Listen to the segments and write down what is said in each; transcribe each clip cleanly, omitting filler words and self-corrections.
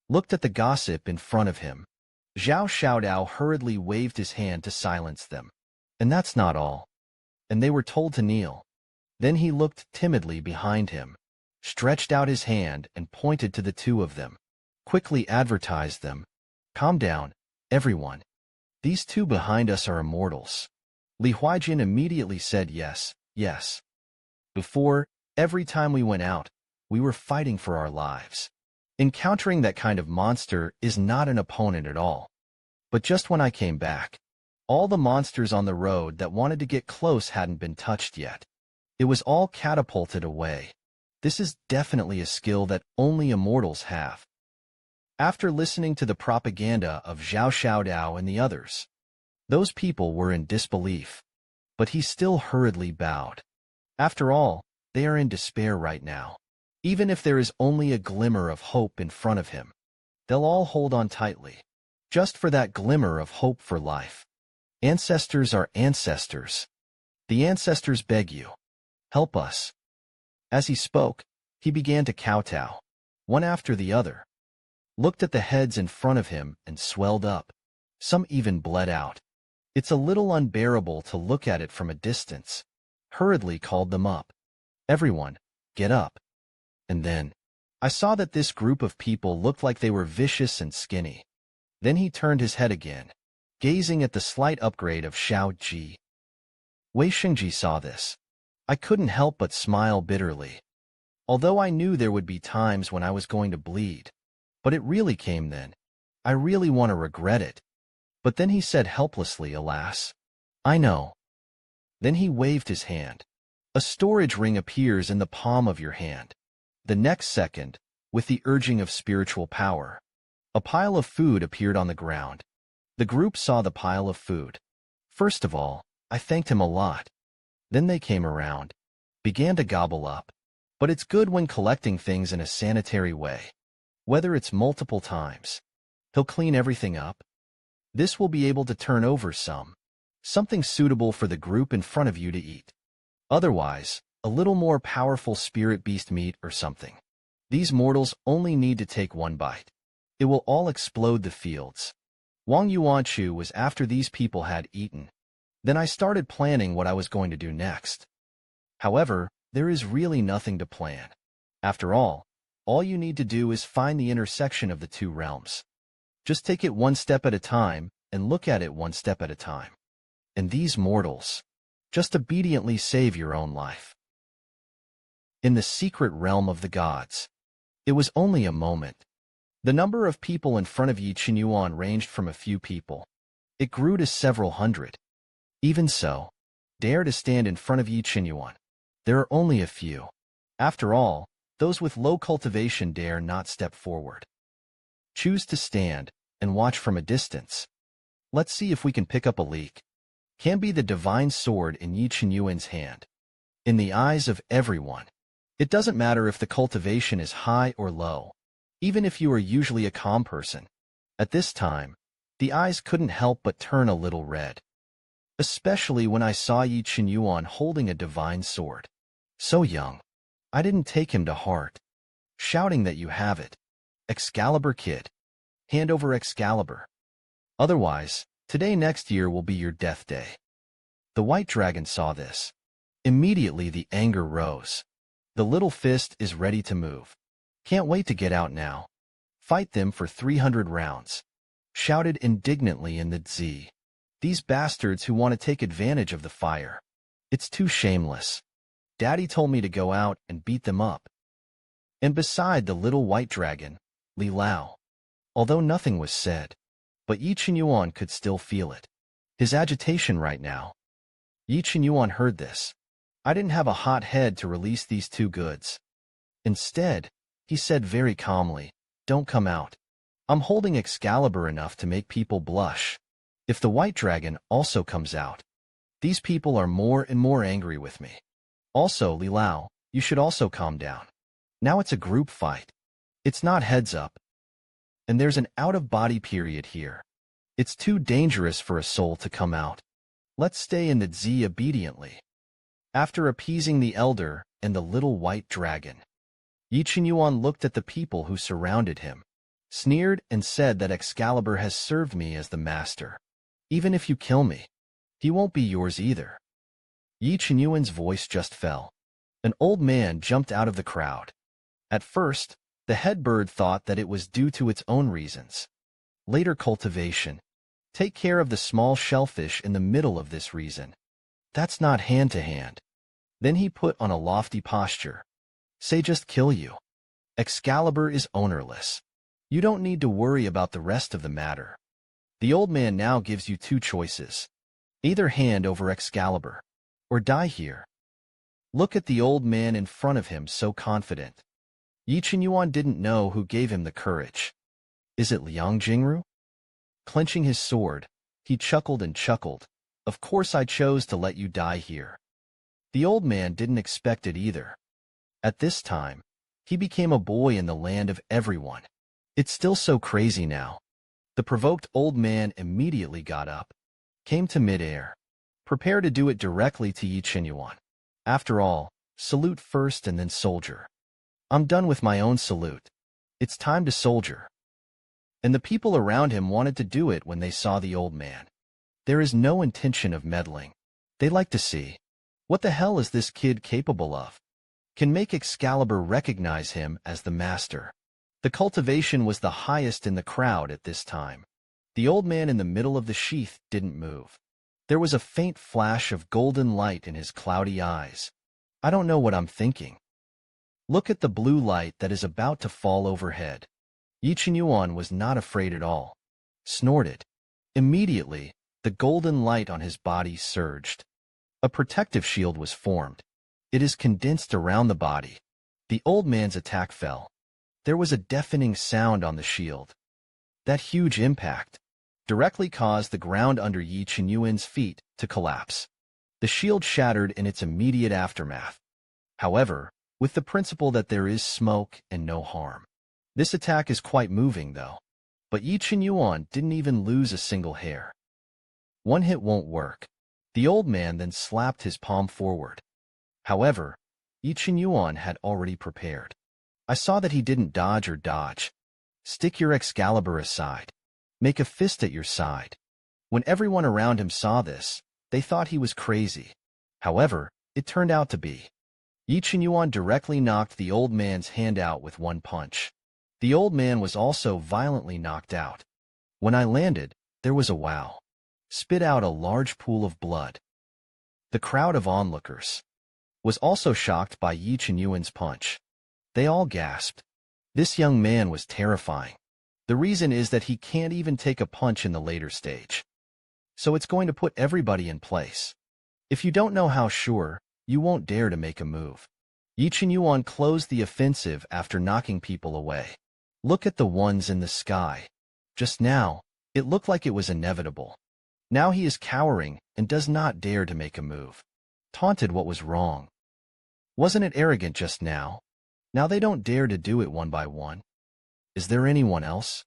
looked at the gossip in front of him. Zhao Xiaodao hurriedly waved his hand to silence them. And that's not all. And they were told to kneel. Then he looked timidly behind him, stretched out his hand and pointed to the two of them. Quickly advertised them. Calm down, everyone. These two behind us are immortals. Li Huaijin immediately said yes, yes. Before, every time we went out, we were fighting for our lives. Encountering that kind of monster is not an opponent at all. But just when I came back, all the monsters on the road that wanted to get close hadn't been touched yet. It was all catapulted away. This is definitely a skill that only immortals have. After listening to the propaganda of Zhao Xiaodao and the others, those people were in disbelief. But he still hurriedly bowed. After all, they are in despair right now. Even if there is only a glimmer of hope in front of him, they'll all hold on tightly, just for that glimmer of hope for life. Ancestors are ancestors. The ancestors beg you, help us. As he spoke, he began to kowtow, one after the other, looked at the heads in front of him and swelled up. Some even bled out. It's a little unbearable to look at it from a distance. Hurriedly called them up. Everyone, get up. And then, I saw that this group of people looked like they were vicious and skinny. Then he turned his head again, gazing at the slight upgrade of Xiao Ji. Wei Xingji saw this. I couldn't help but smile bitterly. Although I knew there would be times when I was going to bleed. But it really came then. I really want to regret it. But then he said helplessly, alas. I know. Then he waved his hand. A storage ring appears in the palm of your hand. The next second, with the urging of spiritual power, a pile of food appeared on the ground. The group saw the pile of food. First of all, I thanked him a lot. Then they came around, began to gobble up. But it's good when collecting things in a sanitary way. Whether it's multiple times, he'll clean everything up. This will be able to turn over something suitable for the group in front of you to eat. Otherwise, a little more powerful spirit beast meat or something. These mortals only need to take one bite. It will all explode the fields. Wang Yuanchu was after these people had eaten. Then I started planning what I was going to do next. However, there is really nothing to plan. After all you need to do is find the intersection of the two realms. Just take it one step at a time and look at it one step at a time. And these mortals, just obediently save your own life. In the secret realm of the gods, it was only a moment. The number of people in front of Yi Qinyuan ranged from a few people. It grew to several hundred. Even so, dare to stand in front of Yi Qinyuan. There are only a few. After all, those with low cultivation dare not step forward. Choose to stand and watch from a distance. Let's see if we can pick up a leak. Can be the divine sword in Yi Qinyuan's hand. In the eyes of everyone, it doesn't matter if the cultivation is high or low. Even if you are usually a calm person, at this time, the eyes couldn't help but turn a little red. Especially when I saw Yi Qinyuan holding a divine sword. So young. I didn't take him to heart. Shouting that you have it. Excalibur kid. Hand over Excalibur. Otherwise, today next year will be your death day. The white dragon saw this. Immediately the anger rose. The little fist is ready to move. Can't wait to get out now. Fight them for 300 rounds. Shouted indignantly in the Zi. These bastards who want to take advantage of the fire. It's too shameless. Daddy told me to go out and beat them up. And beside the little white dragon, Li Lao. Although nothing was said, but Yi Qinyuan could still feel it. His agitation right now. Yi Qinyuan heard this. I didn't have a hot head to release these two goods. Instead, he said very calmly, don't come out. I'm holding Excalibur enough to make people blush. If the white dragon also comes out, these people are more and more angry with me. Also, Li Lao, you should also calm down. Now it's a group fight. It's not heads up. And there's an out-of-body period here. It's too dangerous for a soul to come out. Let's stay in the Zi obediently. After appeasing the elder and the little white dragon, Yi Qinyuan looked at the people who surrounded him. sneered and said that Excalibur has served me as the master. Even if you kill me, he won't be yours either. Yi Qinyuan's voice just fell. An old man jumped out of the crowd. At first, the head bird thought that it was due to its own reasons. Later, cultivation. Take care of the small shellfish in the middle of this reason. That's not hand-to-hand. Then he put on a lofty posture. Say just kill you. Excalibur is ownerless. You don't need to worry about the rest of the matter. The old man now gives you two choices. Either hand over Excalibur, or die here. Look at the old man in front of him, so confident. Yi Qinyuan didn't know who gave him the courage. Is it Liang Jingru? Clenching his sword, he chuckled and chuckled. Of course I chose to let you die here. The old man didn't expect it either. At this time, he became a boy in the land of everyone. It's still so crazy now. The provoked old man immediately got up, came to midair. Prepare to do it directly to Yi Qinyuan. After all, salute first and then soldier. I'm done with my own salute. It's time to soldier. And the people around him wanted to do it when they saw the old man. There is no intention of meddling. They like to see, what the hell is this kid capable of? Can make Excalibur recognize him as the master. The cultivation was the highest in the crowd at this time. The old man in the middle of the sheath didn't move. There was a faint flash of golden light in his cloudy eyes. I don't know what I'm thinking. Look at the blue light that is about to fall overhead. Yi Qinyuan was not afraid at all. Snorted. Immediately, the golden light on his body surged. A protective shield was formed. It is condensed around the body. The old man's attack fell. There was a deafening sound on the shield. That huge impact directly caused the ground under Yi Qinyuan's feet to collapse. The shield shattered in its immediate aftermath. However, with the principle that there is smoke and no harm. This attack is quite moving, though. But Yi Qinyuan didn't even lose a single hair. One hit won't work. The old man then slapped his palm forward. However, Yi Qinyuan had already prepared. I saw that he didn't dodge or dodge. Stick your Excalibur aside. Make a fist at your side. When everyone around him saw this, they thought he was crazy. However, it turned out to be. Yi Qinyuan directly knocked the old man's hand out with one punch. The old man was also violently knocked out. When I landed, there was a wow. Spit out a large pool of blood. The crowd of onlookers was also shocked by Yi Qinyuan's punch. They all gasped. This young man was terrifying. The reason is that he can't even take a punch in the later stage. So it's going to put everybody in place. If you don't know how sure, you won't dare to make a move. Yi Qinyuan closed the offensive after knocking people away. Look at the ones in the sky. Just now, it looked like it was inevitable. Now he is cowering and does not dare to make a move. Taunted what was wrong. Wasn't it arrogant just now? Now they don't dare to do it one by one. Is there anyone else?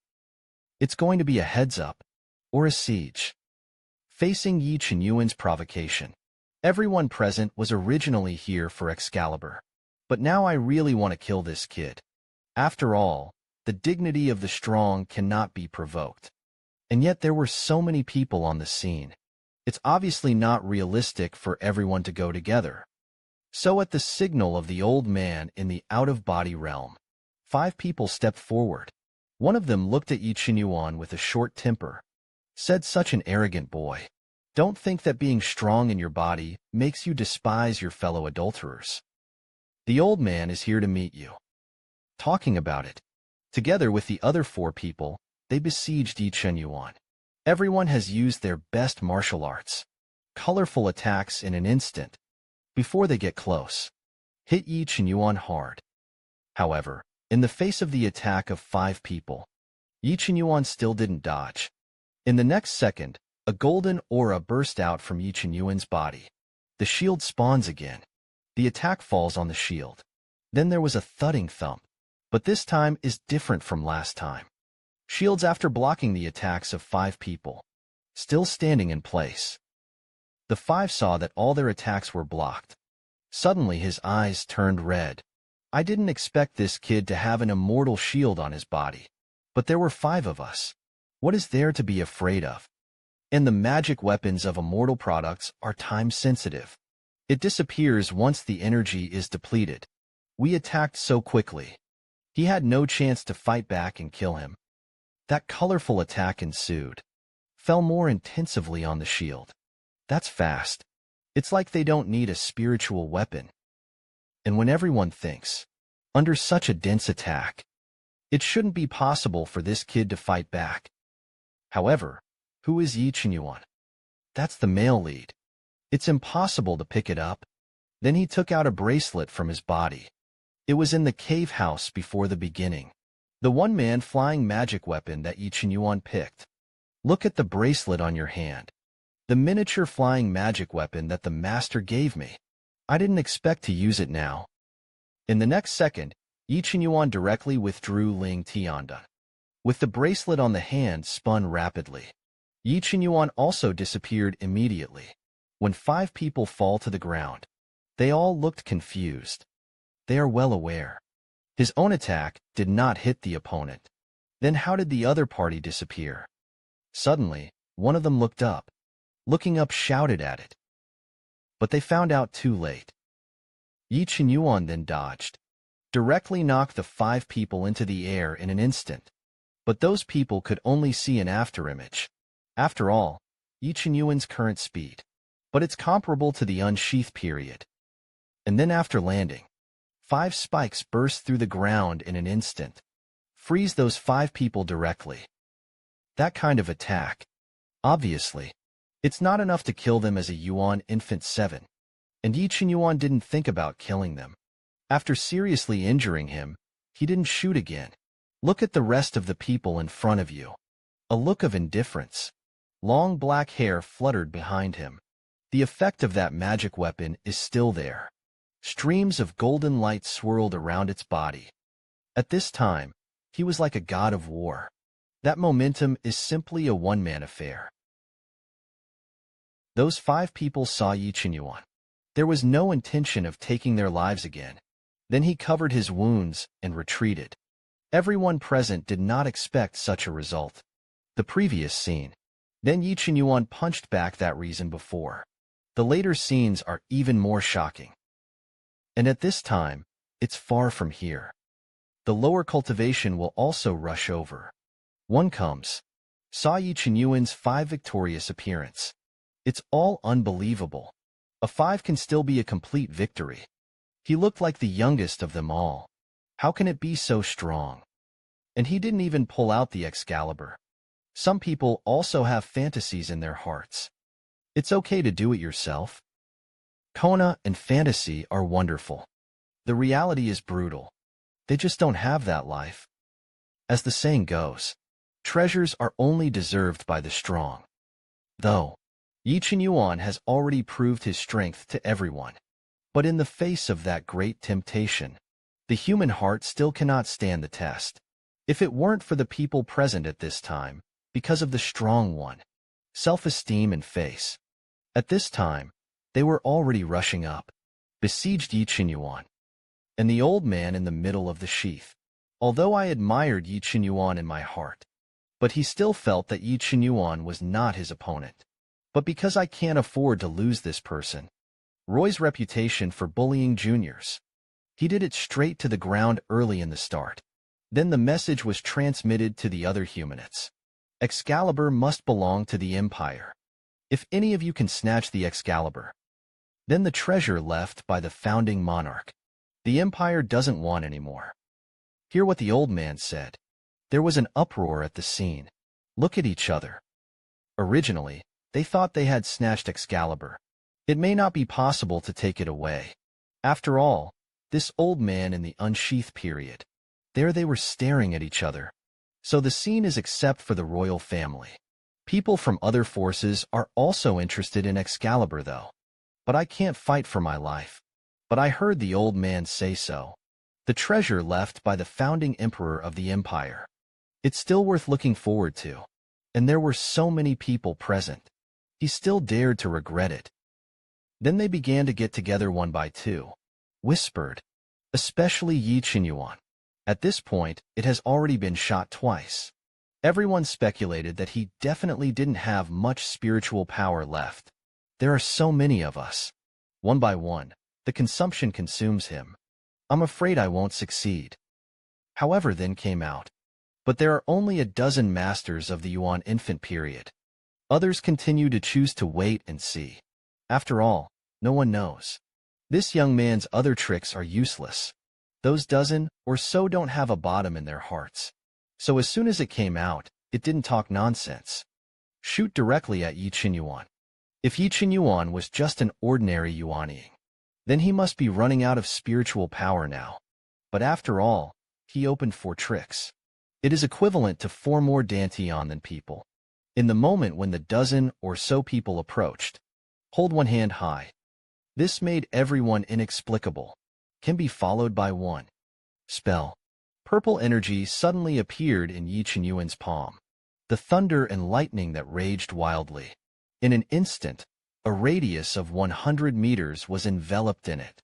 It's going to be a heads-up, or a siege. Facing Yi Qinyuan's provocation. Everyone present was originally here for Excalibur. But now I really want to kill this kid. After all, the dignity of the strong cannot be provoked. And yet there were so many people on the scene. It's obviously not realistic for everyone to go together. So at the signal of the old man in the out-of-body realm, 5 people stepped forward. One of them looked at Yi Qinyuan with a short temper. Said, such an arrogant boy. Don't think that being strong in your body makes you despise your fellow adulterers. The old man is here to meet you. Talking about it. Together with the other 4 people, they besieged Yi Qinyuan. Everyone has used their best martial arts. Colorful attacks in an instant. Before they get close. Hit Yi Qinyuan hard. However, in the face of the attack of 5 people, Yi Qinyuan still didn't dodge. In the next second, a golden aura burst out from Yi Qinyuan's body. The shield spawns again. The attack falls on the shield. Then there was a thudding thump. But this time is different from last time. Shields after blocking the attacks of 5 people. Still standing in place. The 5 saw that all their attacks were blocked. Suddenly his eyes turned red. I didn't expect this kid to have an immortal shield on his body. But there were 5 of us. What is there to be afraid of? And the magic weapons of immortal products are time-sensitive. It disappears once the energy is depleted. We attacked so quickly. He had no chance to fight back and kill him. That colorful attack ensued. Fell more intensively on the shield. That's fast. It's like they don't need a spiritual weapon. And when everyone thinks, under such a dense attack, it shouldn't be possible for this kid to fight back. However, who is Yi Qinyuan? That's the male lead. It's impossible to pick it up. Then he took out a bracelet from his body. It was in the cave house before the beginning. The one-man flying magic weapon that Yi Qinyuan picked. Look at the bracelet on your hand. The miniature flying magic weapon that the master gave me. I didn't expect to use it now. In the next second, Yi Qinyuan directly withdrew Ling Tiandan. With the bracelet on the hand spun rapidly. Yi Qinyuan also disappeared immediately. When 5 people fall to the ground, they all looked confused. They are well aware. His own attack did not hit the opponent. Then how did the other party disappear? Suddenly, one of them looked up. Looking up shouted at it. But they found out too late. Yi Qinyuan then dodged. Directly knocked the 5 people into the air in an instant. But those people could only see an afterimage. After all, Yi Qinyuan's current speed. But it's comparable to the unsheath period. And then after landing, 5 spikes burst through the ground in an instant. Freeze those 5 people directly. That kind of attack. Obviously, it's not enough to kill them as a Yuan infant 7. And Yi Qinyuan didn't think about killing them. After seriously injuring him, he didn't shoot again. Look at the rest of the people in front of you. A look of indifference. Long black hair fluttered behind him. The effect of that magic weapon is still there. Streams of golden light swirled around its body. At this time, he was like a god of war. That momentum is simply a one-man affair. Those 5 people saw Yi Qinyuan. There was no intention of taking their lives again. Then he covered his wounds and retreated. Everyone present did not expect such a result. The previous scene. Then Yi Qinyuan punched back that reason before. The later scenes are even more shocking. And at this time, it's far from here. The lower cultivation will also rush over. One comes. Saw Yi Qinyuan's 5 victorious appearance. It's all unbelievable. A 5 can still be a complete victory. He looked like the youngest of them all. How can it be so strong? And he didn't even pull out the Excalibur. Some people also have fantasies in their hearts. It's okay to do it yourself. Kona and fantasy are wonderful. The reality is brutal. They just don't have that life. As the saying goes, treasures are only deserved by the strong. Though, Yi Qinyuan has already proved his strength to everyone. But in the face of that great temptation, the human heart still cannot stand the test. If it weren't for the people present at this time, because of the strong one, self-esteem and face. At this time, they were already rushing up, besieged Yi Qinyuan, and the old man in the middle of the sheath. Although I admired Yi Qinyuan in my heart, but he still felt that Yi Qinyuan was not his opponent. But because I can't afford to lose this person, Roy's reputation for bullying juniors. He did it straight to the ground early in the start. Then the message was transmitted to the other humanists. Excalibur must belong to the Empire. If any of you can snatch the Excalibur, then the treasure left by the founding monarch, the Empire doesn't want anymore. Hear what the old man said. There was an uproar at the scene. Look at each other. Originally, they thought they had snatched Excalibur. It may not be possible to take it away. After all, this old man in the unsheath period. There they were staring at each other. So the scene is except for the royal family. People from other forces are also interested in Excalibur though. But I can't fight for my life. But I heard the old man say so. The treasure left by the founding emperor of the empire. It's still worth looking forward to. And there were so many people present. He still dared to regret it. Then they began to get together one by two. Whispered. Especially Yi Qinyuan. At this point, it has already been shot twice. Everyone speculated that he definitely didn't have much spiritual power left. There are so many of us. One by one, the consumption consumes him. I'm afraid I won't succeed. However, then came out. But there are only a dozen masters of the Yuan infant period. Others continue to choose to wait and see. After all, no one knows. This young man's other tricks are useless. Those dozen or so don't have a bottom in their hearts. So as soon as it came out, it didn't talk nonsense. Shoot directly at Yi Qinyuan. If Yi Qinyuan was just an ordinary Yuanying, then he must be running out of spiritual power now. But after all, he opened 4 tricks. It is equivalent to 4 more Dantian than people. In the moment when the dozen or so people approached, hold one hand high. This made everyone inexplicable. Can be followed by one spell. Purple energy suddenly appeared in Yi Qinyuan's palm. The thunder and lightning that raged wildly. In an instant, a radius of 100 meters was enveloped in it.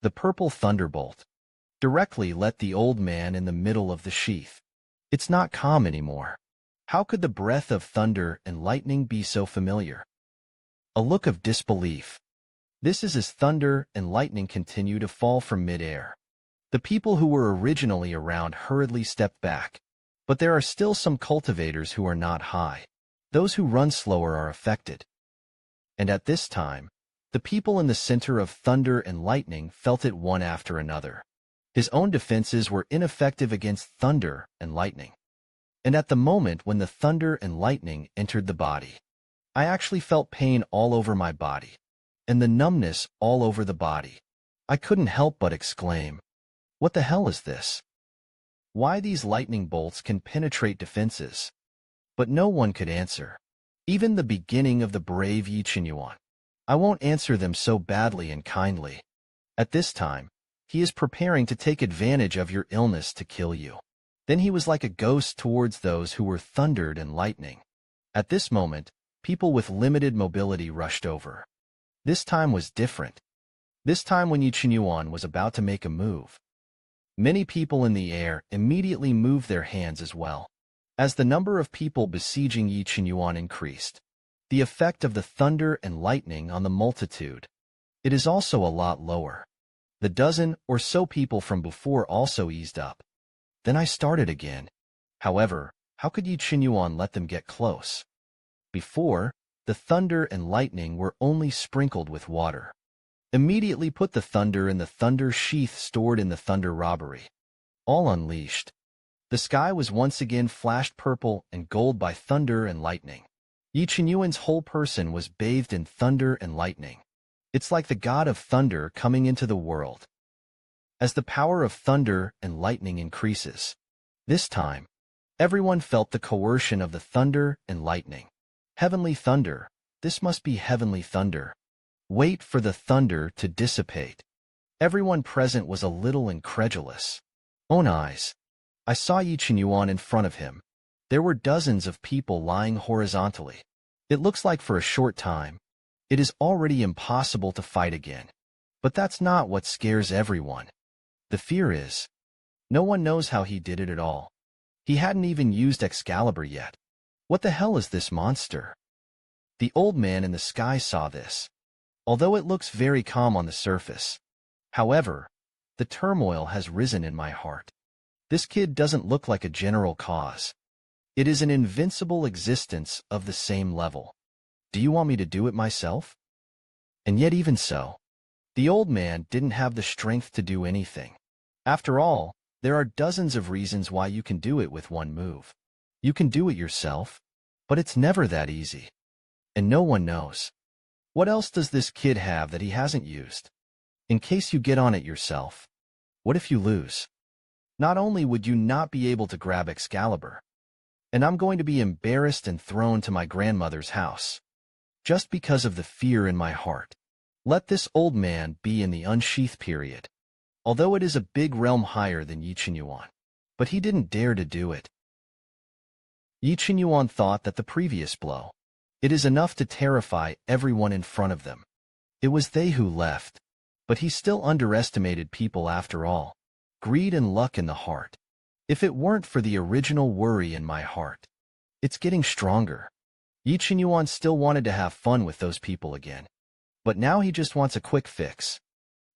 The purple thunderbolt directly let the old man in the middle of the sheath. It's not calm anymore. How could the breath of thunder and lightning be so familiar? A look of disbelief. This is as thunder and lightning continue to fall from mid-air. The people who were originally around hurriedly stepped back. But there are still some cultivators who are not high. Those who run slower are affected. And at this time, the people in the center of thunder and lightning felt it one after another. His own defenses were ineffective against thunder and lightning. And at the moment when the thunder and lightning entered the body, I actually felt pain all over my body, and the numbness all over the body. I couldn't help but exclaim, "What the hell is this? Why these lightning bolts can penetrate defenses?" But no one could answer. Even the beginning of the brave Yi Qinyuan. I won't answer them so badly and kindly. At this time, he is preparing to take advantage of your illness to kill you. Then he was like a ghost towards those who were thundered and lightning. At this moment, people with limited mobility rushed over. This time was different. This time when Yi Qinyuan was about to make a move, many people in the air immediately moved their hands as well. As the number of people besieging Yi Qinyuan increased, the effect of the thunder and lightning on the multitude, it is also a lot lower. The dozen or so people from before also eased up. Then I started again. However, how could Yi Qinyuan let them get close? Before, the thunder and lightning were only sprinkled with water. Immediately put the thunder in the thunder sheath stored in the thunder robbery. All unleashed. The sky was once again flashed purple and gold by thunder and lightning. Yi Qinyuan's whole person was bathed in thunder and lightning. It's like the god of thunder coming into the world. As the power of thunder and lightning increases, this time, everyone felt the coercion of the thunder and lightning. Heavenly thunder, this must be heavenly thunder. Wait for the thunder to dissipate. Everyone present was a little incredulous. Own eyes. I saw Yi Qinyuan in front of him. There were dozens of people lying horizontally. It looks like for a short time, it is already impossible to fight again. But that's not what scares everyone. The fear is, no one knows how he did it at all. He hadn't even used Excalibur yet. What the hell is this monster? The old man in the sky saw this. Although it looks very calm on the surface. However, the turmoil has risen in my heart. This kid doesn't look like a general cause. It is an invincible existence of the same level. Do you want me to do it myself? And yet even so, the old man didn't have the strength to do anything. After all, there are dozens of reasons why you can do it with one move. You can do it yourself, but it's never that easy. And no one knows. What else does this kid have that he hasn't used? In case you get on it yourself, what if you lose? Not only would you not be able to grab Excalibur, and I'm going to be embarrassed and thrown to my grandmother's house, just because of the fear in my heart. Let this old man be in the unsheath period, although it is a big realm higher than Yi Qinyuan. But he didn't dare to do it. Yi Qinyuan thought that the previous blow, it is enough to terrify everyone in front of them. It was they who left, but he still underestimated people after all. greed and luck in the heart. If it weren't for the original worry in my heart. It's getting stronger. Yi Qinyuan still wanted to have fun with those people again. But now he just wants a quick fix.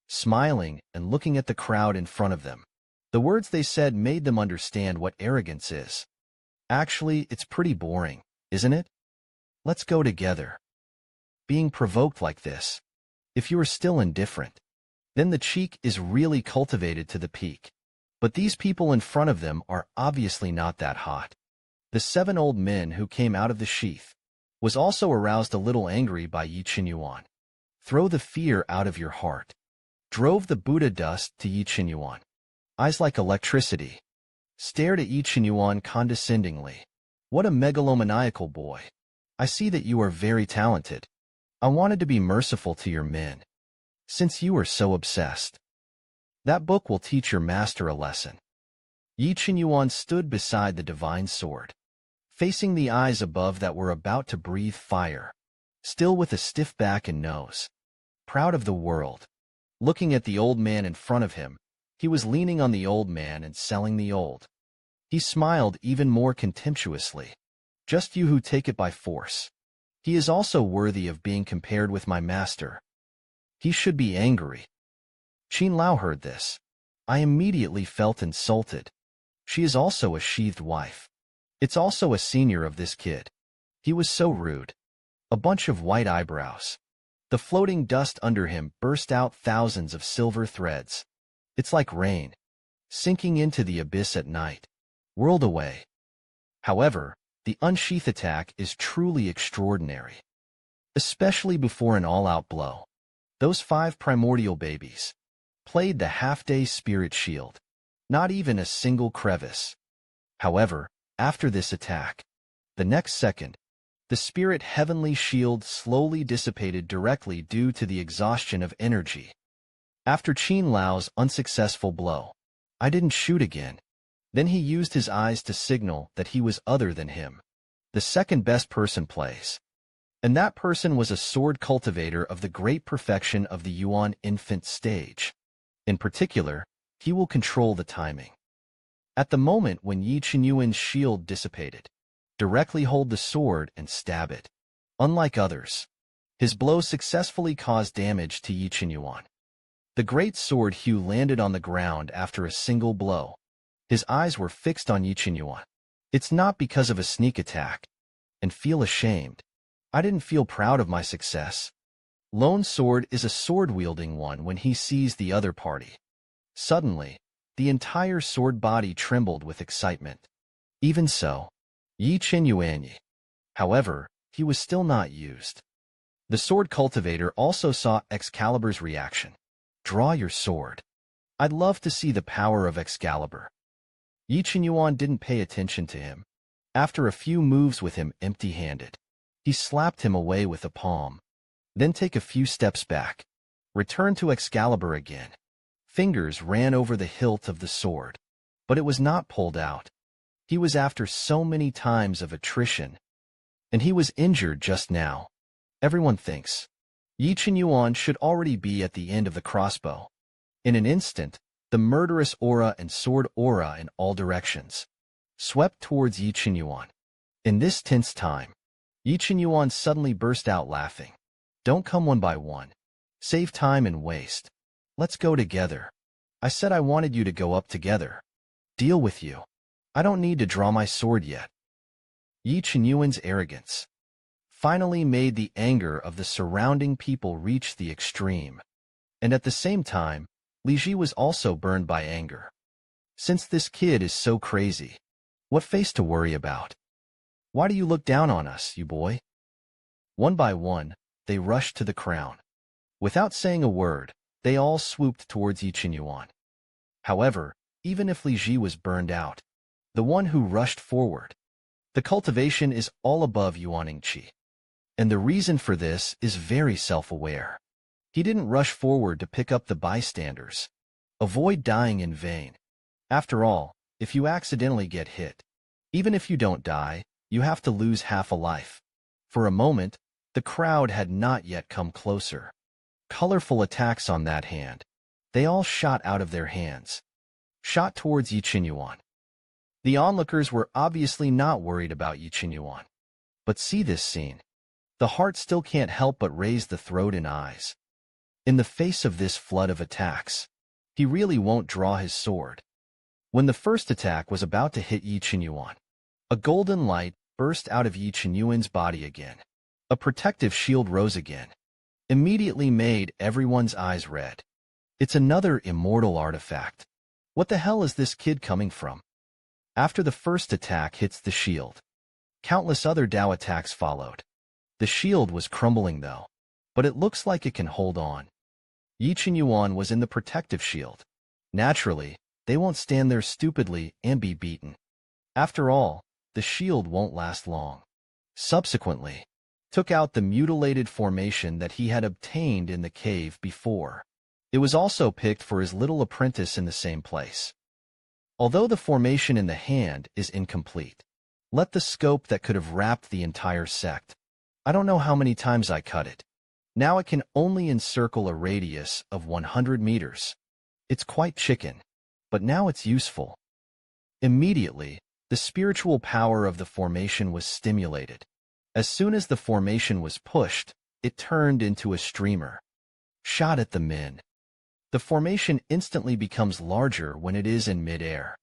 Smiling and looking at the crowd in front of them. The words they said made them understand what arrogance is. Actually, it's pretty boring, isn't it? Let's go together. Being provoked like this. If you are still indifferent, then the cheek is really cultivated to the peak. But these people in front of them are obviously not that hot. The 7 old men who came out of the sheath was also aroused a little angry by Yi Qinyuan. Throw the fear out of your heart. Drove the Buddha dust to Yi Qinyuan. Eyes like electricity. Stared at Yi Qinyuan condescendingly. What a megalomaniacal boy. I see that you are very talented. I wanted to be merciful to your men. Since you are so obsessed. That book will teach your master a lesson. Yi Qinyuan stood beside the divine sword, facing the eyes above that were about to breathe fire, still with a stiff back and nose. Proud of the world. Looking at the old man in front of him, he was leaning on the old man and selling the old. He smiled even more contemptuously. Just you who take it by force. He is also worthy of being compared with my master. He should be angry. Qin Lao heard this. I immediately felt insulted. She is also a sheathed wife. It's also a senior of this kid. He was so rude. A bunch of white eyebrows. The floating dust under him burst out thousands of silver threads. It's like rain, sinking into the abyss at night, whirled away. However, the unsheath attack is truly extraordinary, especially before an all-out blow. Those 5 primordial babies played the half-day spirit shield, not even a single crevice. However, after this attack, the next second, the spirit heavenly shield slowly dissipated directly due to the exhaustion of energy. After Qin Lao's unsuccessful blow, I didn't shoot again. Then he used his eyes to signal that he was other than him. The second best person plays. And that person was a sword cultivator of the great perfection of the Yuan infant stage. In particular, he will control the timing. At the moment when Yi Qinyuan's shield dissipated, directly hold the sword and stab it. Unlike others, his blow successfully caused damage to Yi Qinyuan. The great sword hue landed on the ground after a single blow. His eyes were fixed on Yi Qinyuan. It's not because of a sneak attack. And feel ashamed. I didn't feel proud of my success. Lone sword is a sword-wielding one when he sees the other party. Suddenly, the entire sword body trembled with excitement. Even so, Yi Qinyuan. However, he was still not used. The sword cultivator also saw Excalibur's reaction. Draw your sword. I'd love to see the power of Excalibur. Yi Qinyuan didn't pay attention to him. After a few moves with him empty-handed, he slapped him away with a palm. Then take a few steps back. Return to Excalibur again. Fingers ran over the hilt of the sword, but it was not pulled out. He was after so many times of attrition, and he was injured just now. Everyone thinks Yi Qinyuan should already be at the end of the crossbow. In an instant, the murderous aura and sword aura in all directions swept towards Yi Qinyuan. In this tense time, Yi Qinyuan suddenly burst out laughing. Don't come one by one. Save time and waste. Let's go together. I said I wanted you to go up together. Deal with you. I don't need to draw my sword yet. Yi Qinyuan's arrogance finally made the anger of the surrounding people reach the extreme. And at the same time, Li Ji was also burned by anger. Since this kid is so crazy, what face to worry about? Why do you look down on us, you boy? One by one, they rushed to the crown. Without saying a word, they all swooped towards Yi Qinyuan. However, even if Li Ji was burned out, the one who rushed forward, the cultivation is all above Yuaning Qi. And the reason for this is very self-aware. He didn't rush forward to pick up the bystanders. Avoid dying in vain. After all, if you accidentally get hit, even if you don't die, you have to lose half a life. For a moment, the crowd had not yet come closer. Colorful attacks on that hand. They all shot out of their hands. shot towards Yi Qinyuan. The onlookers were obviously not worried about Yi Qinyuan. But see this scene. The heart still can't help but raise the throat and eyes. In the face of this flood of attacks, he really won't draw his sword. When the first attack was about to hit Yi Qinyuan, a golden light burst out of Yi Qinyuan's body again. A protective shield rose again, immediately made everyone's eyes red. It's another immortal artifact. What the hell is this kid coming from? After the first attack hits the shield, countless other Dao attacks followed. The shield was crumbling though, but it looks like it can hold on. Yi Qinyuan was in the protective shield. Naturally, they won't stand there stupidly and be beaten. After all, the shield won't last long. Subsequently, took out the mutilated formation that he had obtained in the cave before. It was also picked for his little apprentice in the same place. Although the formation in the hand is incomplete, let the scope that could have wrapped the entire sect. I don't know how many times I cut it. Now it can only encircle a radius of 100 meters. It's quite chicken, but now it's useful. Immediately, the spiritual power of the formation was stimulated. As soon as the formation was pushed, it turned into a streamer. Shot at the min. The formation instantly becomes larger when it is in mid-air.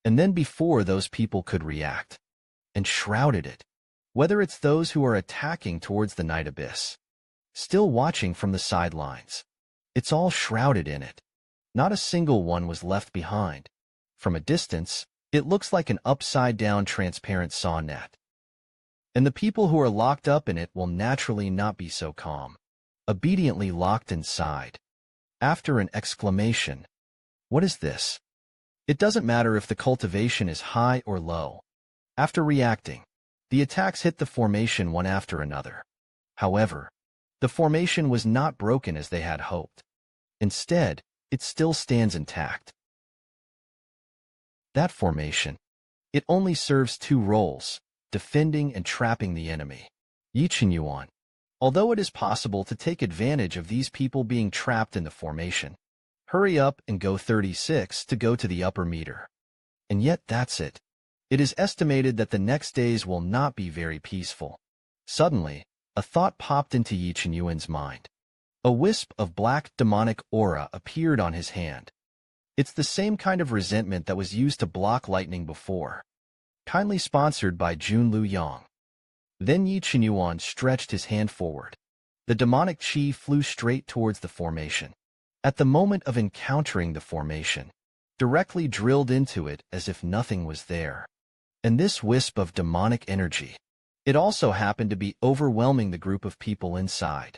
And then before those people could react, and shrouded it. Whether it's those who are attacking towards the night abyss, still watching from the sidelines, it's all shrouded in it. Not a single one was left behind. From a distance, it looks like an upside-down transparent saw net. And the people who are locked up in it will naturally not be so calm, obediently locked inside. After an exclamation, "What is this?" It doesn't matter if the cultivation is high or low. After reacting, the attacks hit the formation one after another. However, the formation was not broken as they had hoped. Instead, it still stands intact. That formation, it only serves two roles, defending and trapping the enemy. Yi Qinyuan. Although it is possible to take advantage of these people being trapped in the formation, hurry up and go 36 to go to the upper meter. And yet that's it. It is estimated that the next days will not be very peaceful. Suddenly, a thought popped into Yi Qinyuan's mind. A wisp of black demonic aura appeared on his hand. It's the same kind of resentment that was used to block lightning before. Kindly sponsored by Jun Lu Yang. Then Yi Qinyuan stretched his hand forward. The demonic chi flew straight towards the formation. At the moment of encountering the formation, directly drilled into it as if nothing was there. And this wisp of demonic energy, it also happened to be overwhelming the group of people inside.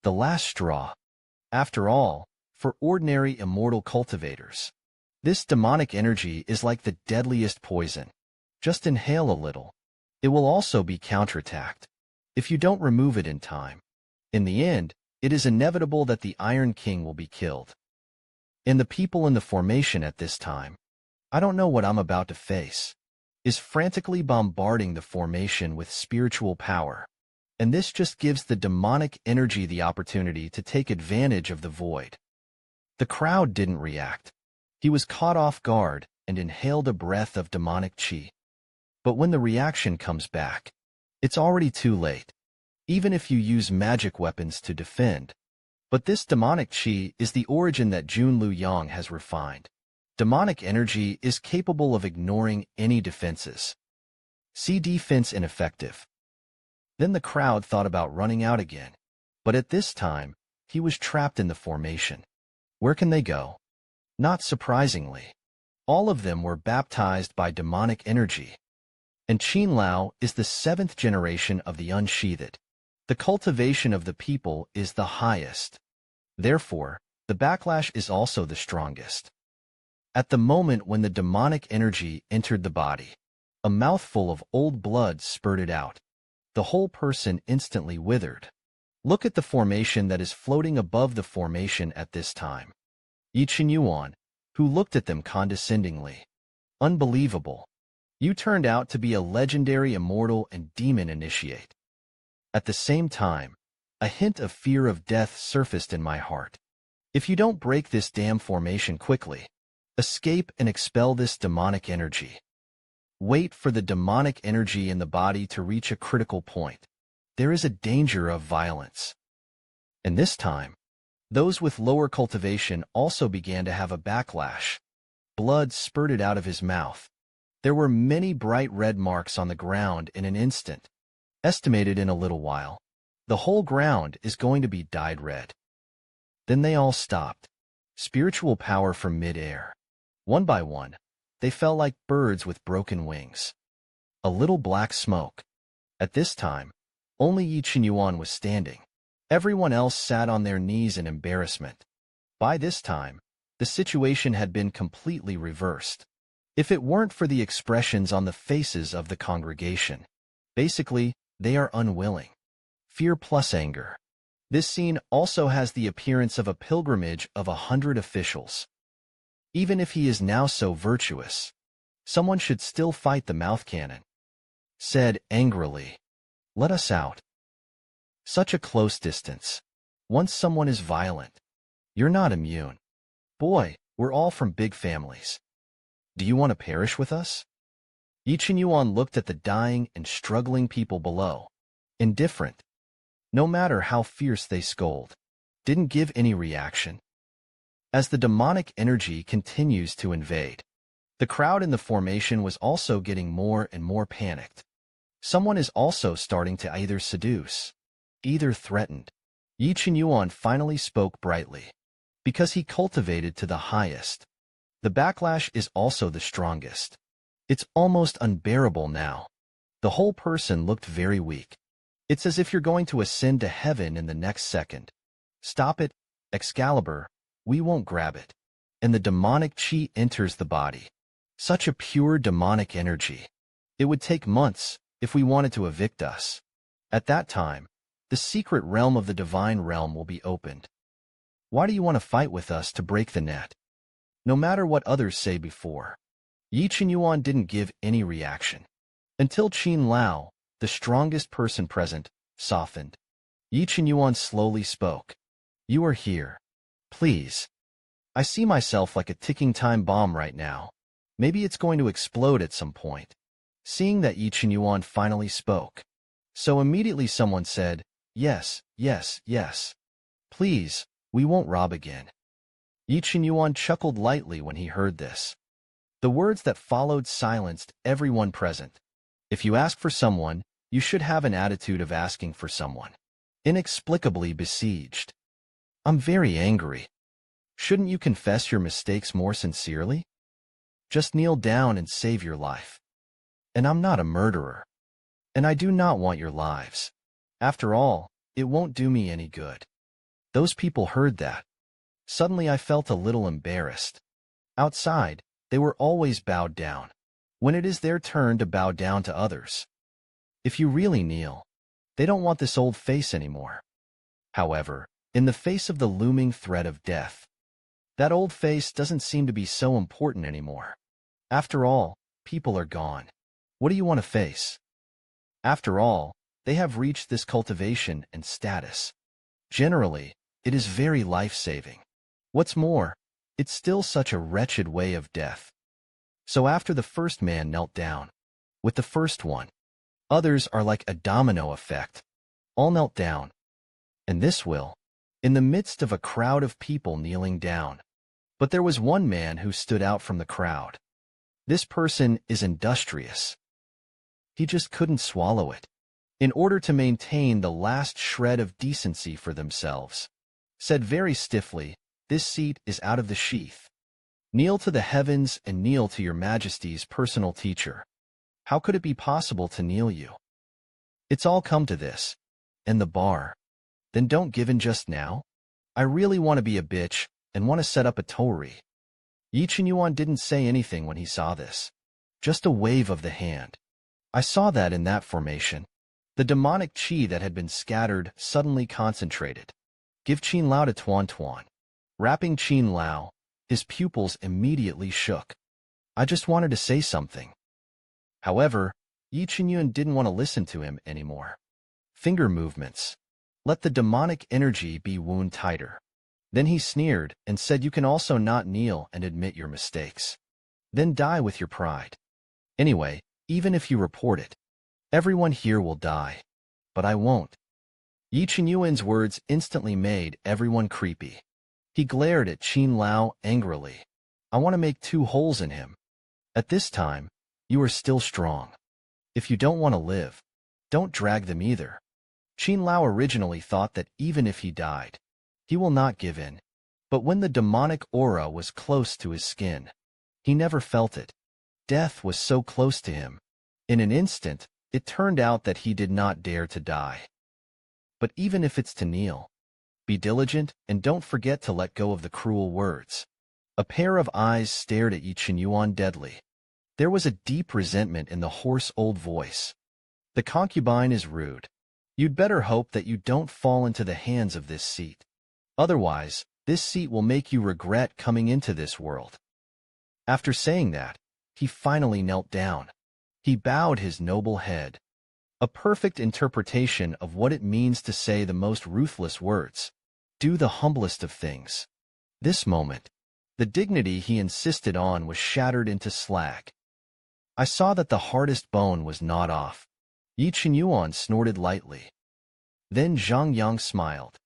The last straw. After all, for ordinary immortal cultivators, this demonic energy is like the deadliest poison. Just inhale a little. It will also be counterattacked if you don't remove it in time. In the end, it is inevitable that the Iron King will be killed. And the people in the formation at this time, I don't know what I'm about to face, is frantically bombarding the formation with spiritual power. And this just gives the demonic energy the opportunity to take advantage of the void. The crowd didn't react. He was caught off guard and inhaled a breath of demonic chi. But when the reaction comes back, it's already too late, even if you use magic weapons to defend. But this demonic chi is the origin that Jun Lu Yang has refined. Demonic energy is capable of ignoring any defenses. See defense ineffective. Then the crowd thought about running out again. But at this time, he was trapped in the formation. Where can they go? Not surprisingly, all of them were baptized by demonic energy. And Qin Lao is the 7th generation of the unsheathed. The cultivation of the people is the highest. Therefore, the backlash is also the strongest. At the moment when the demonic energy entered the body, a mouthful of old blood spurted out. The whole person instantly withered. Look at the formation that is floating above the formation at this time. Yi Qinyuan, who looked at them condescendingly. Unbelievable. You turned out to be a legendary immortal and demon initiate. At the same time, a hint of fear of death surfaced in my heart. If you don't break this damn formation quickly, Escape and expel this demonic energy. Wait for the demonic energy in the body to reach a critical point. There is a danger of violence. And this time, those with lower cultivation also began to have a backlash. Blood spurted out of his mouth. There were many bright red marks on the ground in an instant. Estimated in a little while, the whole ground is going to be dyed red. Then they all stopped. Spiritual power from mid-air. One by one, they fell like birds with broken wings. A little black smoke. At this time, only Yi Qinyuan was standing. Everyone else sat on their knees in embarrassment. By this time, the situation had been completely reversed. If it weren't for the expressions on the faces of the congregation, basically, they are unwilling. Fear plus anger. This scene also has the appearance of a pilgrimage of 100 officials. Even if he is now so virtuous, someone should still fight the mouth cannon. Said angrily, "Let us out." Such a close distance. Once someone is violent, you're not immune. Boy, we're all from big families. Do you want to perish with us? Yi Qinyuan looked at the dying and struggling people below. Indifferent. No matter how fierce they scold. Didn't give any reaction. As the demonic energy continues to invade, the crowd in the formation was also getting more and more panicked. Someone is also starting to either seduce, either threatened. Yi Qinyuan finally spoke brightly. Because he cultivated to the highest. The backlash is also the strongest. It's almost unbearable now. The whole person looked very weak. It's as if you're going to ascend to heaven in the next second. Stop it, Excalibur, we won't grab it. And the demonic chi enters the body. Such a pure demonic energy. It would take months if we wanted to evict us. At that time, the secret realm of the divine realm will be opened. Why do you want to fight with us to break the net? No matter what others say before. Yi Qinyuan didn't give any reaction. Until Qin Lao, the strongest person present, softened. Yi Qinyuan slowly spoke. You are here. Please. I see myself like a ticking time bomb right now. Maybe it's going to explode at some point. Seeing that Yi Qinyuan finally spoke. So immediately someone said, yes, yes, yes. Please, we won't rob again. Yi Qinyuan chuckled lightly when he heard this. The words that followed silenced everyone present. If you ask for someone, you should have an attitude of asking for someone. Inexplicably besieged. I'm very angry. Shouldn't you confess your mistakes more sincerely? Just kneel down and save your life. And I'm not a murderer. And I do not want your lives. After all, it won't do me any good. Those people heard that. Suddenly I felt a little embarrassed. Outside, they were always bowed down. When it is their turn to bow down to others. If you really kneel, they don't want this old face anymore. However, in the face of the looming threat of death, that old face doesn't seem to be so important anymore. After all, people are gone. What do you want to face? After all, they have reached this cultivation and status. Generally, it is very life-saving. What's more, it's still such a wretched way of death. So after the first man knelt down, with the first one, others are like a domino effect. All knelt down. And this will, in the midst of a crowd of people kneeling down. But there was one man who stood out from the crowd. This person is industrious. He just couldn't swallow it. In order to maintain the last shred of decency for themselves, said very stiffly, this seat is out of the sheath. Kneel to the heavens and kneel to your majesty's personal teacher. How could it be possible to kneel you? It's all come to this. And the bar. Then don't give in just now. I really want to be a bitch and want to set up a torii. Yi Qinyuan didn't say anything when he saw this. Just a wave of the hand. I saw that in that formation. The demonic chi that had been scattered suddenly concentrated. Give Qin Lao to Tuan Tuan. Rapping Qin Lao, his pupils immediately shook. I just wanted to say something. However, Yi Qinyuan didn't want to listen to him anymore. Finger movements. Let the demonic energy be wound tighter. Then he sneered and said you can also not kneel and admit your mistakes. Then die with your pride. Anyway, even if you report it, everyone here will die. But I won't. Yi Qinyuan's words instantly made everyone creepy. He glared at Qin Lao angrily. I want to make 2 holes in him. At this time, you are still strong. If you don't want to live, don't drag them either. Qin Lao originally thought that even if he died, he will not give in. But when the demonic aura was close to his skin, he never felt it. Death was so close to him. In an instant, it turned out that he did not dare to die. But even if it's to kneel, be diligent and don't forget to let go of the cruel words. A pair of eyes stared at Yi Qinyuan deadly. There was a deep resentment in the hoarse old voice. The concubine is rude. You'd better hope that you don't fall into the hands of this seat. Otherwise, this seat will make you regret coming into this world. After saying that, he finally knelt down. He bowed his noble head. A perfect interpretation of what it means to say the most ruthless words. Do the humblest of things. This moment, the dignity he insisted on was shattered into slag. I saw that the hardest bone was not off. Yi Qinyuan snorted lightly. Then Zhang Yang smiled.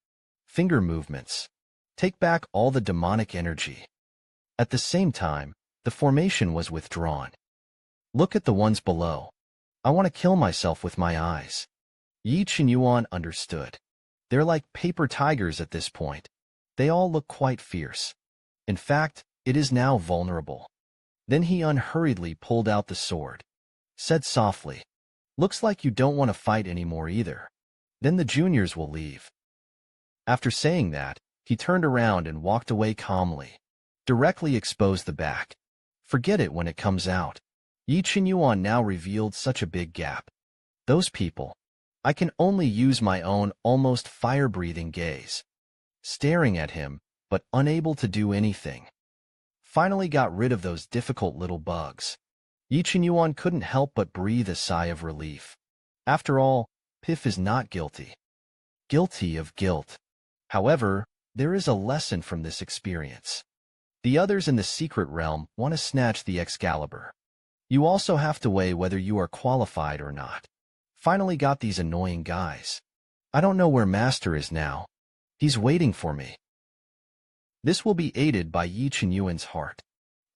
Finger movements. Take back all the demonic energy. At the same time, the formation was withdrawn. Look at the ones below. I want to kill myself with my eyes. Yi Qinyuan understood. They're like paper tigers at this point. They all look quite fierce. In fact, it is now vulnerable. Then he unhurriedly pulled out the sword. Said softly, looks like you don't want to fight anymore either. Then the juniors will leave. After saying that, he turned around and walked away calmly. Directly exposed the back. Forget it when it comes out. Yi Qinyuan now revealed such a big gap. Those people. I can only use my own almost fire-breathing gaze. Staring at him, but unable to do anything. Finally got rid of those difficult little bugs. Yi Qinyuan couldn't help but breathe a sigh of relief. After all, Piff is not guilty. Guilty of guilt. However, there is a lesson from this experience. The others in the secret realm want to snatch the Excalibur. You also have to weigh whether you are qualified or not. Finally got these annoying guys. I don't know where Master is now. He's waiting for me. This will be aided by Yi Qinyuan's heart.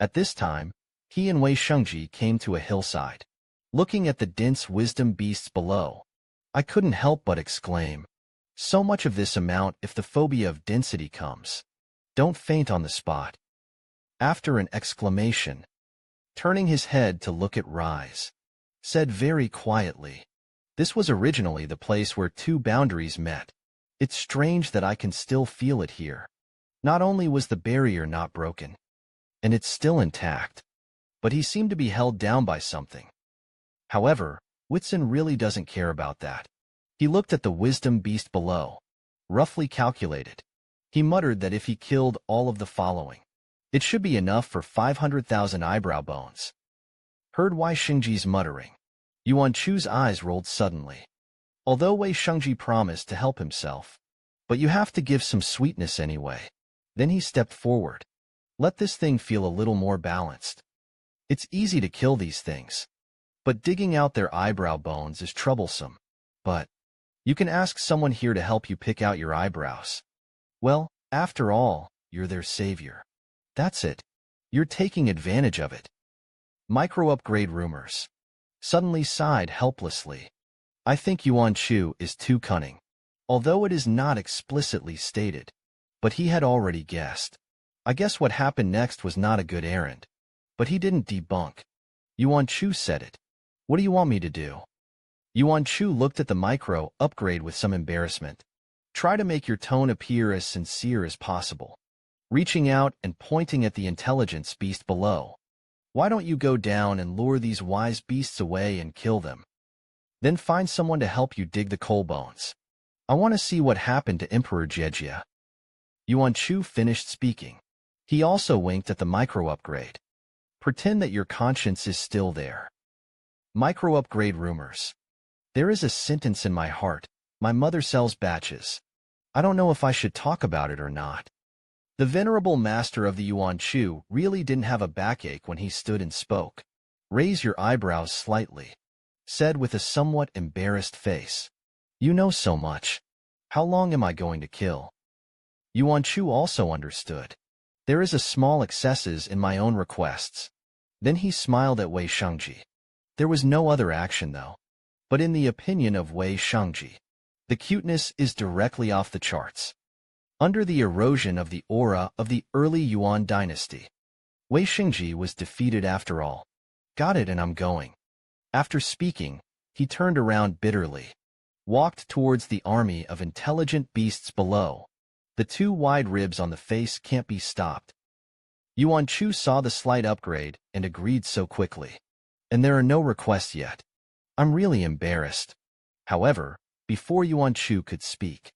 At this time, he and Wei Shengji came to a hillside. Looking at the dense wisdom beasts below, I couldn't help but exclaim, so much of this amount if the phobia of density comes. Don't faint on the spot. After an exclamation, turning his head to look at Rise, said very quietly, this was originally the place where 2 boundaries met. It's strange that I can still feel it here. Not only was the barrier not broken, and it's still intact, but he seemed to be held down by something. However, Whitson really doesn't care about that. He looked at the wisdom beast below, roughly calculated. He muttered that if he killed all of the following, it should be enough for 500,000 eyebrow bones. Heard Wei Shengji's muttering. Yuan Chu's eyes rolled suddenly. Although Wei Shengji promised to help himself, but you have to give some sweetness anyway. Then he stepped forward. Let this thing feel a little more balanced. It's easy to kill these things, but digging out their eyebrow bones is troublesome. But you can ask someone here to help you pick out your eyebrows. Well, after all, you're their savior. That's it. You're taking advantage of it. Micro-upgrade rumors. Suddenly sighed helplessly. I think Yuan Chu is too cunning. Although it is not explicitly stated. But he had already guessed. I guess what happened next was not a good errand. But he didn't debunk. Yuan Chu said it. What do you want me to do? Yuan Chu looked at the micro-upgrade with some embarrassment. Try to make your tone appear as sincere as possible. Reaching out and pointing at the intelligence beast below. Why don't you go down and lure these wise beasts away and kill them? Then find someone to help you dig the coal bones. I want to see what happened to Emperor Jejia. Yuan Chu finished speaking. He also winked at the micro-upgrade. Pretend that your conscience is still there. Micro-upgrade rumors. There is a sentence in my heart. My mother sells batches. I don't know if I should talk about it or not. The venerable master of the Yuan Chu really didn't have a backache when he stood and spoke. "Raise your eyebrows slightly," said with a somewhat embarrassed face. "You know so much. How long am I going to kill?" Yuan Chu also understood. "There is a small excesses in my own requests." Then he smiled at Wei Shengji. There was no other action, though. But in the opinion of Wei Shengji, the cuteness is directly off the charts. Under the erosion of the aura of the early Yuan dynasty, Wei Shengji was defeated after all. "Got it, and I'm going." After speaking, he turned around bitterly, walked towards the army of intelligent beasts below. The two wide ribs on the face can't be stopped. Yuan Chu saw the slight upgrade and agreed so quickly. "And there are no requests yet. I'm really embarrassed." However, before Yuan Chu could speak,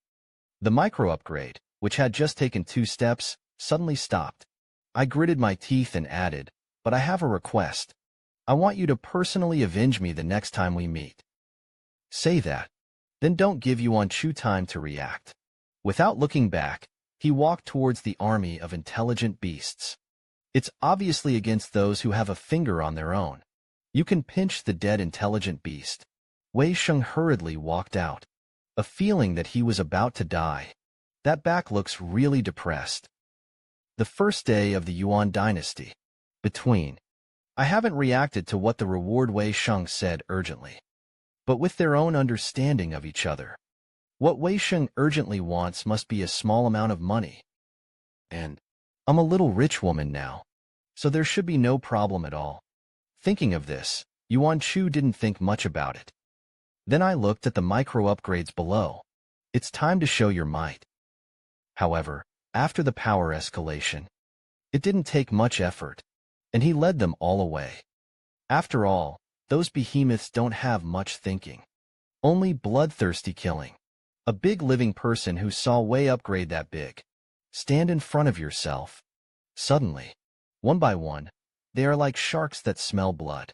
the micro-upgrade, which had just taken 2 steps, suddenly stopped. I gritted my teeth and added, "But I have a request. I want you to personally avenge me the next time we meet." "Say that. Then don't give Yuan Chu time to react." Without looking back, he walked towards the army of intelligent beasts. It's obviously against those who have a finger on their own. You can pinch the dead intelligent beast. Wei Sheng hurriedly walked out, a feeling that he was about to die. That back looks really depressed. The first day of the Yuan dynasty. Between. I haven't reacted to what the reward Wei Sheng said urgently, but with their own understanding of each other. What Wei Sheng urgently wants must be a small amount of money. And I'm a little rich woman now, so there should be no problem at all. Thinking of this, Yuan Chu didn't think much about it. Then I looked at the micro-upgrades below. It's time to show your might. However, after the power escalation, it didn't take much effort, and he led them all away. After all, those behemoths don't have much thinking. Only bloodthirsty killing. A big living person who saw Wei upgrade that big. Stand in front of yourself. Suddenly, one by one, they are like sharks that smell blood.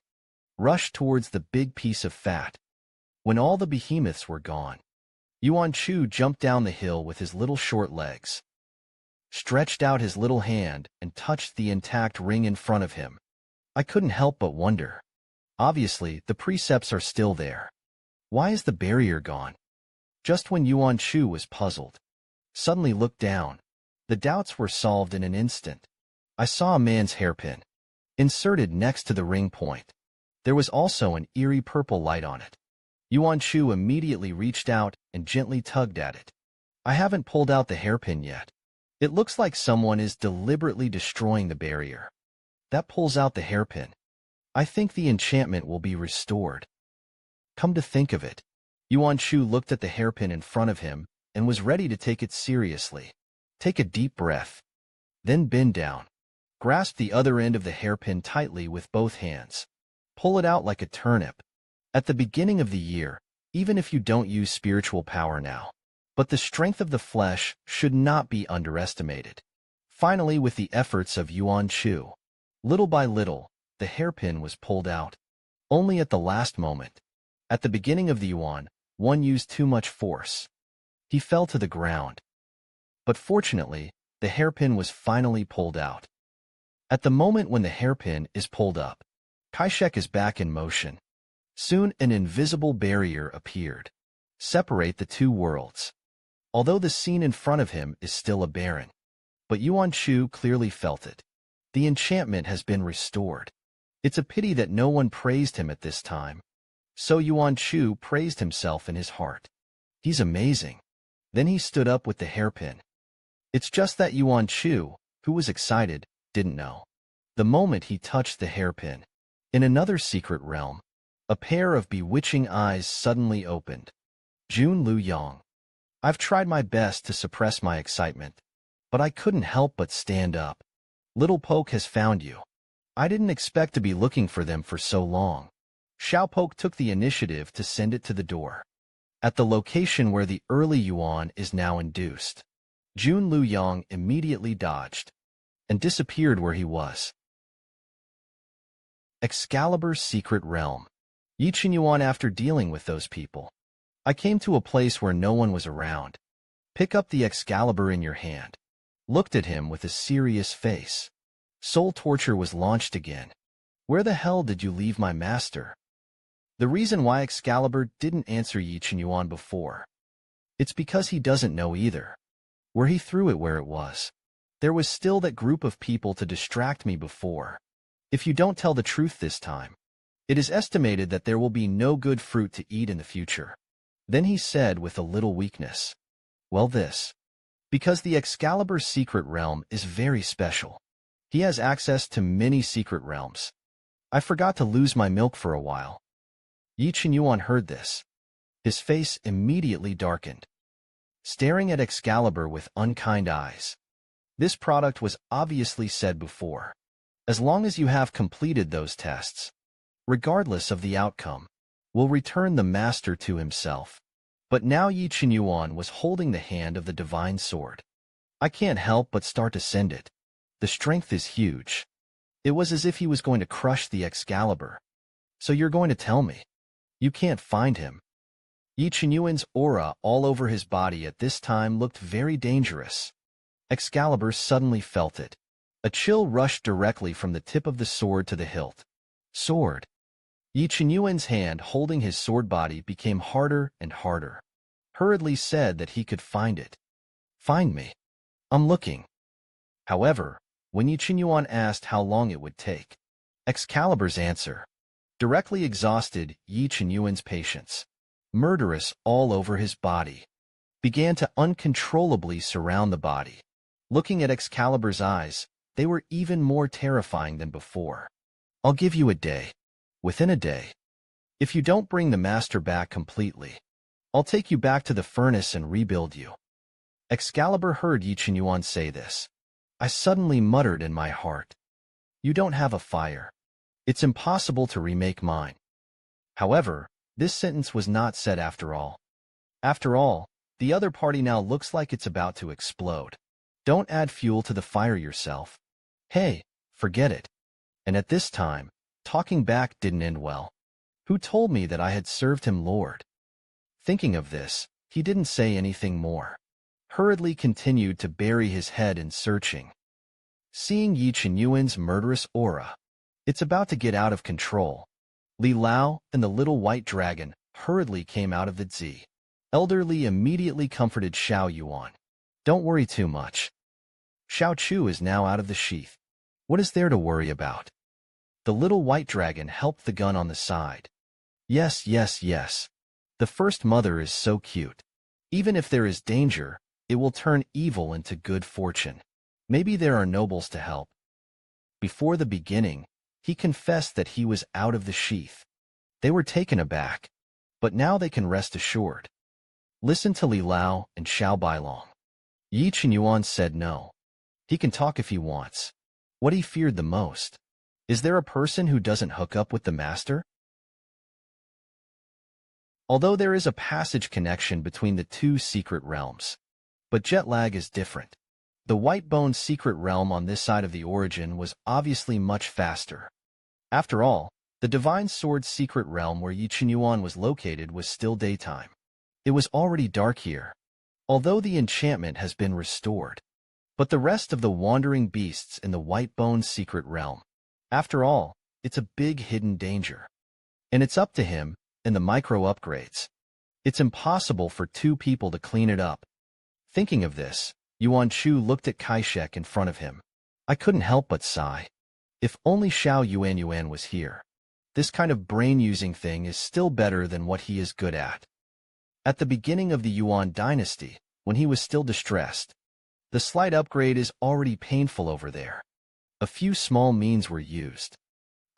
Rush towards the big piece of fat. When all the behemoths were gone, Yuan Chu jumped down the hill with his little short legs, stretched out his little hand and touched the intact ring in front of him. I couldn't help but wonder. Obviously, the precepts are still there. Why is the barrier gone? Just when Yuan Chu was puzzled, suddenly looked down. The doubts were solved in an instant. I saw a man's hairpin, inserted next to the ring point. There was also an eerie purple light on it. Yuan Chu immediately reached out and gently tugged at it. I haven't pulled out the hairpin yet. It looks like someone is deliberately destroying the barrier. That pulls out the hairpin. I think the enchantment will be restored. Come to think of it, Yuan Chu looked at the hairpin in front of him and was ready to take it seriously. Take a deep breath. Then bend down. Grasp the other end of the hairpin tightly with both hands. Pull it out like a turnip. At the beginning of the year, even if you don't use spiritual power now, but the strength of the flesh should not be underestimated. Finally, with the efforts of Yuan Chu, little by little, the hairpin was pulled out. Only at the last moment. At the beginning of the Yuan, one used too much force. He fell to the ground. But fortunately, the hairpin was finally pulled out. At the moment when the hairpin is pulled up, Kaishek is back in motion. Soon an invisible barrier appeared. Separate the two worlds. Although the scene in front of him is still a barren, but Yuan Chu clearly felt it. The enchantment has been restored. It's a pity that no one praised him at this time. So Yuan Chu praised himself in his heart. He's amazing. Then he stood up with the hairpin. It's just that Yuan Chu, who was excited, didn't know. The moment he touched the hairpin, in another secret realm, a pair of bewitching eyes suddenly opened. Jun Lu Yang. I've tried my best to suppress my excitement, but I couldn't help but stand up. Little Poke has found you. I didn't expect to be looking for them for so long. Xiao Poke took the initiative to send it to the door, at the location where the early Yuan is now induced. Jun Lu Yang immediately dodged and disappeared where he was. Excalibur's secret realm. Yichin Yuan. After dealing with those people, I came to a place where no one was around. Pick up the Excalibur in your hand. looked at him with a serious face. Soul torture was launched again. Where the hell did you leave my master? The reason why Excalibur didn't answer Yi Qinyuan before. It's because he doesn't know either. Where he threw it where it was. There was still that group of people to distract me before. If you don't tell the truth this time, it is estimated that there will be no good fruit to eat in the future. Then he said with a little weakness, well this. Because the Excalibur's secret realm is very special. He has access to many secret realms. I forgot to lose my milk for a while. Yi Qinyuan heard this. His face immediately darkened, staring at Excalibur with unkind eyes. This product was obviously said before. As long as you have completed those tests, regardless of the outcome, will return the master to himself. But now Yi Qinyuan was holding the hand of the divine sword. I can't help but start to send it. The strength is huge. It was as if he was going to crush the Excalibur. So you're going to tell me you can't find him? Yi Qinyuan's aura all over his body at this time looked very dangerous. Excalibur suddenly felt it. A chill rushed directly from the tip of the sword to the hilt. Sword. Yi Qinyuan's hand holding his sword body became harder and harder. Hurriedly said that he could find it. Find me. I'm looking. However, when Yi Qinyuan asked how long it would take, Excalibur's answer directly exhausted Yi Qinyuan's patience. Murderous all over his body, began to uncontrollably surround the body. Looking at Excalibur's eyes, they were even more terrifying than before. I'll give you a day. Within a day. If you don't bring the master back completely, I'll take you back to the furnace and rebuild you. Excalibur heard Yi Qinyuan say this. I suddenly muttered in my heart. You don't have a fire. It's impossible to remake mine. However, this sentence was not said after all. After all, the other party now looks like it's about to explode. Don't add fuel to the fire yourself. Hey, forget it. And at this time, talking back didn't end well. Who told me that I had served him Lord? Thinking of this, he didn't say anything more. Hurriedly continued to bury his head in searching. Seeing Yi Qinyuan's murderous aura, it's about to get out of control. Li Lao and the little white dragon hurriedly came out of the Zi. Elder Li immediately comforted Xiao Yuan. Don't worry too much. Xiao Chu is now out of the sheath. What is there to worry about? The little white dragon helped the gun on the side. Yes, yes, yes. The first mother is so cute. Even if there is danger, it will turn evil into good fortune. Maybe there are nobles to help. Before the beginning, he confessed that he was out of the sheath. They were taken aback, but now they can rest assured. Listen to Li Lao and Xiao Bailong. Yi Qinyuan said no. He can talk if he wants. What he feared the most. Is there a person who doesn't hook up with the master? Although there is a passage connection between the two secret realms, but jet lag is different. The White Bone's secret realm on this side of the origin was obviously much faster. After all, the Divine Sword's secret realm where Yi Qinyuan was located was still daytime. It was already dark here, although the enchantment has been restored. But the rest of the wandering beasts in the White Bone's secret realm, after all, it's a big hidden danger. And it's up to him, and the micro-upgrades. It's impossible for two people to clean it up. Thinking of this, Yuan Chu looked at Kaishek in front of him. I couldn't help but sigh. If only Xiao Yuan was here. This kind of brain-using thing is still better than what he is good at. At the beginning of the Yuan dynasty, when he was still distressed, the slight upgrade is already painful over there. A few small means were used.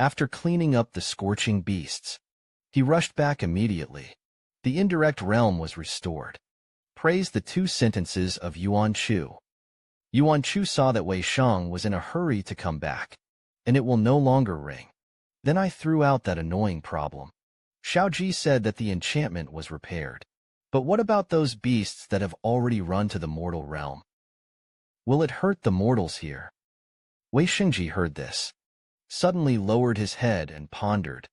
After cleaning up the scorching beasts, he rushed back immediately. The indirect realm was restored. Praised the two sentences of Yuan Chu. Yuan Chu saw that Wei Shang was in a hurry to come back, and it will no longer ring. Then I threw out that annoying problem. Xiao Ji said that the enchantment was repaired. But what about those beasts that have already run to the mortal realm? Will it hurt the mortals here? Wei Shengji heard this, suddenly lowered his head and pondered.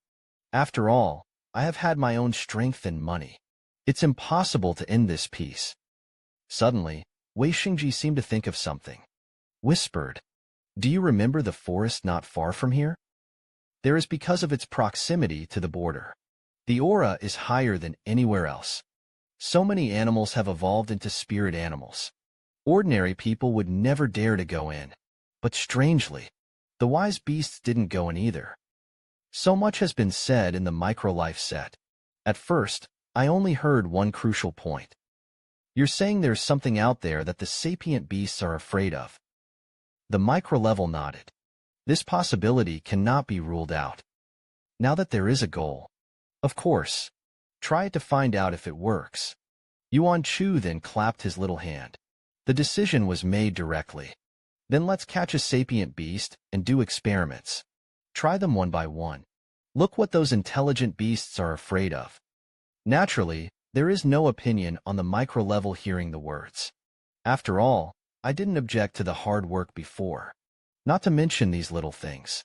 After all, I have had my own strength and money. It's impossible to end this peace. Suddenly, Wei Shengji seemed to think of something. whispered, "Do you remember the forest not far from here? There is because of its proximity to the border. The aura is higher than anywhere else. So many animals have evolved into spirit animals. Ordinary people would never dare to go in. But strangely, the wise beasts didn't go in either." So much has been said in the micro-life set. At first, I only heard one crucial point. You're saying there's something out there that the sapient beasts are afraid of. The micro-level nodded. This possibility cannot be ruled out. Now that there is a goal, of course, try it to find out if it works. Yuan Chu then clapped his little hand. The decision was made directly. Then let's catch a sapient beast and do experiments. Try them one by one. Look what those intelligent beasts are afraid of. Naturally, there is no opinion on the micro-level hearing the words. After all, I didn't object to the hard work before. Not to mention these little things.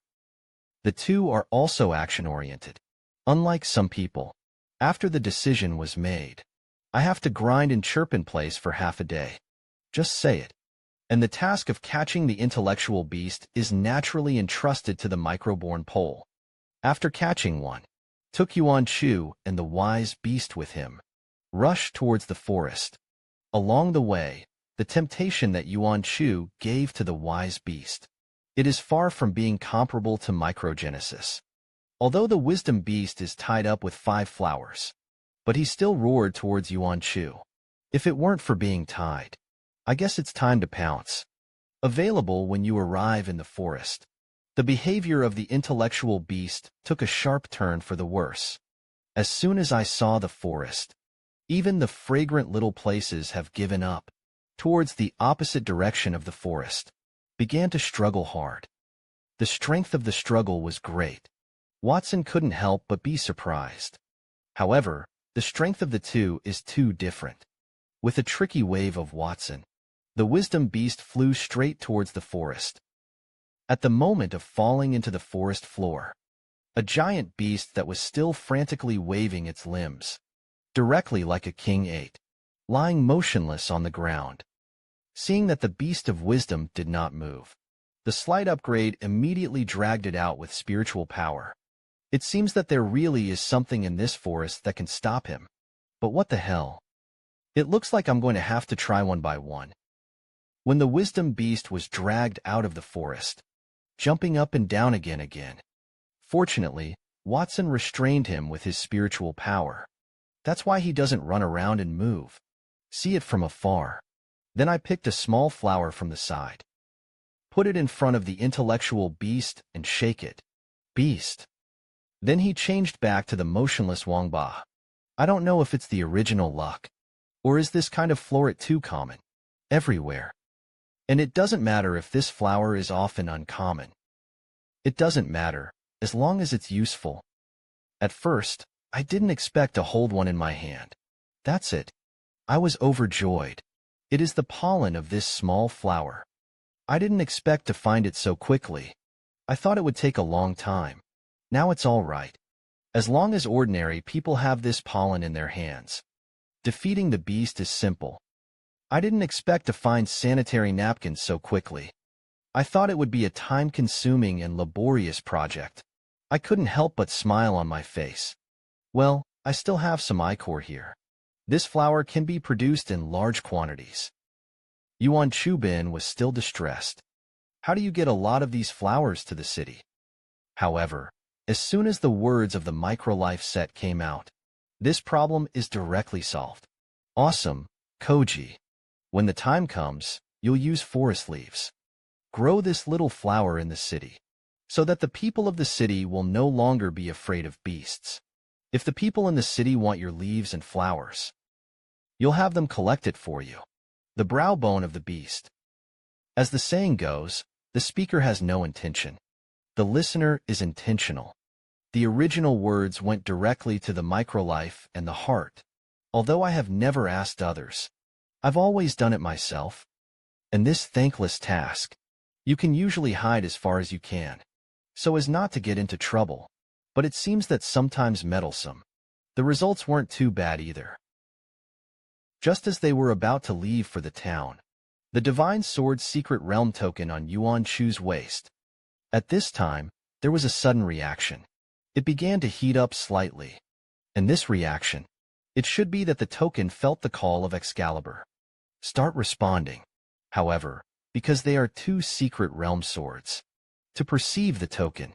The two are also action-oriented. Unlike some people, after the decision was made, I have to grind and chirp in place for half a day. Just say it. And the task of catching the intellectual beast is naturally entrusted to the microborn pole. After catching one, took Yuan Chu and the wise beast with him, rushed towards the forest. Along the way, the temptation that Yuan Chu gave to the wise beast. It is far from being comparable to microgenesis. Although the wisdom beast is tied up with 5 flowers, but he still roared towards Yuan Chu. If it weren't for being tied, I guess it's time to pounce. Available when you arrive in the forest. The behavior of the intellectual beast took a sharp turn for the worse. As soon as I saw the forest, even the fragrant little places have given up, towards the opposite direction of the forest, began to struggle hard. The strength of the struggle was great. Watson couldn't help but be surprised. However, the strength of the two is too different. With a tricky wave of Watson, the wisdom beast flew straight towards the forest. At the moment of falling into the forest floor, a giant beast that was still frantically waving its limbs, directly like a king ate, lying motionless on the ground. Seeing that the beast of wisdom did not move, the slight upgrade immediately dragged it out with spiritual power. It seems that there really is something in this forest that can stop him. But what the hell? It looks like I'm going to have to try one by one. When the wisdom beast was dragged out of the forest, jumping up and down again. Fortunately, Watson restrained him with his spiritual power. That's why he doesn't run around and move. See it from afar. Then I picked a small flower from the side. Put it in front of the intellectual beast and shake it. Beast. Then he changed back to the motionless Wangba. I don't know if it's the original luck, or is this kind of floret too common? Everywhere. And it doesn't matter if this flower is often uncommon. It doesn't matter, as long as it's useful. At first, I didn't expect to hold one in my hand. That's it. I was overjoyed. It is the pollen of this small flower. I didn't expect to find it so quickly. I thought it would take a long time. Now it's all right. As long as ordinary people have this pollen in their hands. Defeating the beast is simple. I didn't expect to find sanitary napkins so quickly. I thought it would be a time-consuming and laborious project. I couldn't help but smile on my face. Well, I still have some ichor here. This flower can be produced in large quantities. Yuan Chubin was still distressed. How do you get a lot of these flowers to the city? However, as soon as the words of the micro-life set came out, this problem is directly solved. Awesome, Koji. When the time comes, you'll use forest leaves. Grow this little flower in the city, so that the people of the city will no longer be afraid of beasts. If the people in the city want your leaves and flowers, you'll have them collect it for you. The brow bone of the beast. As the saying goes, the speaker has no intention. The listener is intentional. The original words went directly to the micro-life and the heart. Although I have never asked others, I've always done it myself. And this thankless task, you can usually hide as far as you can, so as not to get into trouble. But it seems that sometimes meddlesome. The results weren't too bad either. Just as they were about to leave for the town, the divine sword's secret realm token on Yuan Chu's waist. At this time, there was a sudden reaction. It began to heat up slightly. And this reaction, it should be that the token felt the call of Excalibur. Start responding. However, because they are two secret realm swords, to perceive the token,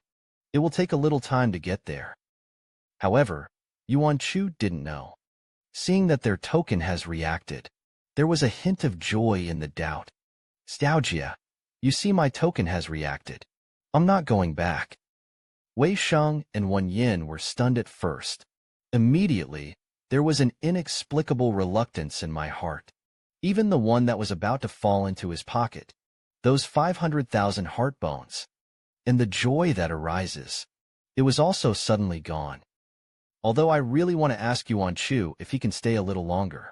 it will take a little time to get there. However, Yuan Chu didn't know. Seeing that their token has reacted, there was a hint of joy in the doubt. Staugia, you see my token has reacted. I'm not going back. Wei Sheng and Wen Yin were stunned at first. Immediately, there was an inexplicable reluctance in my heart. Even the one that was about to fall into his pocket. Those 500,000 heart bones. And the joy that arises. It was also suddenly gone. Although I really want to ask Yuan Chu if he can stay a little longer.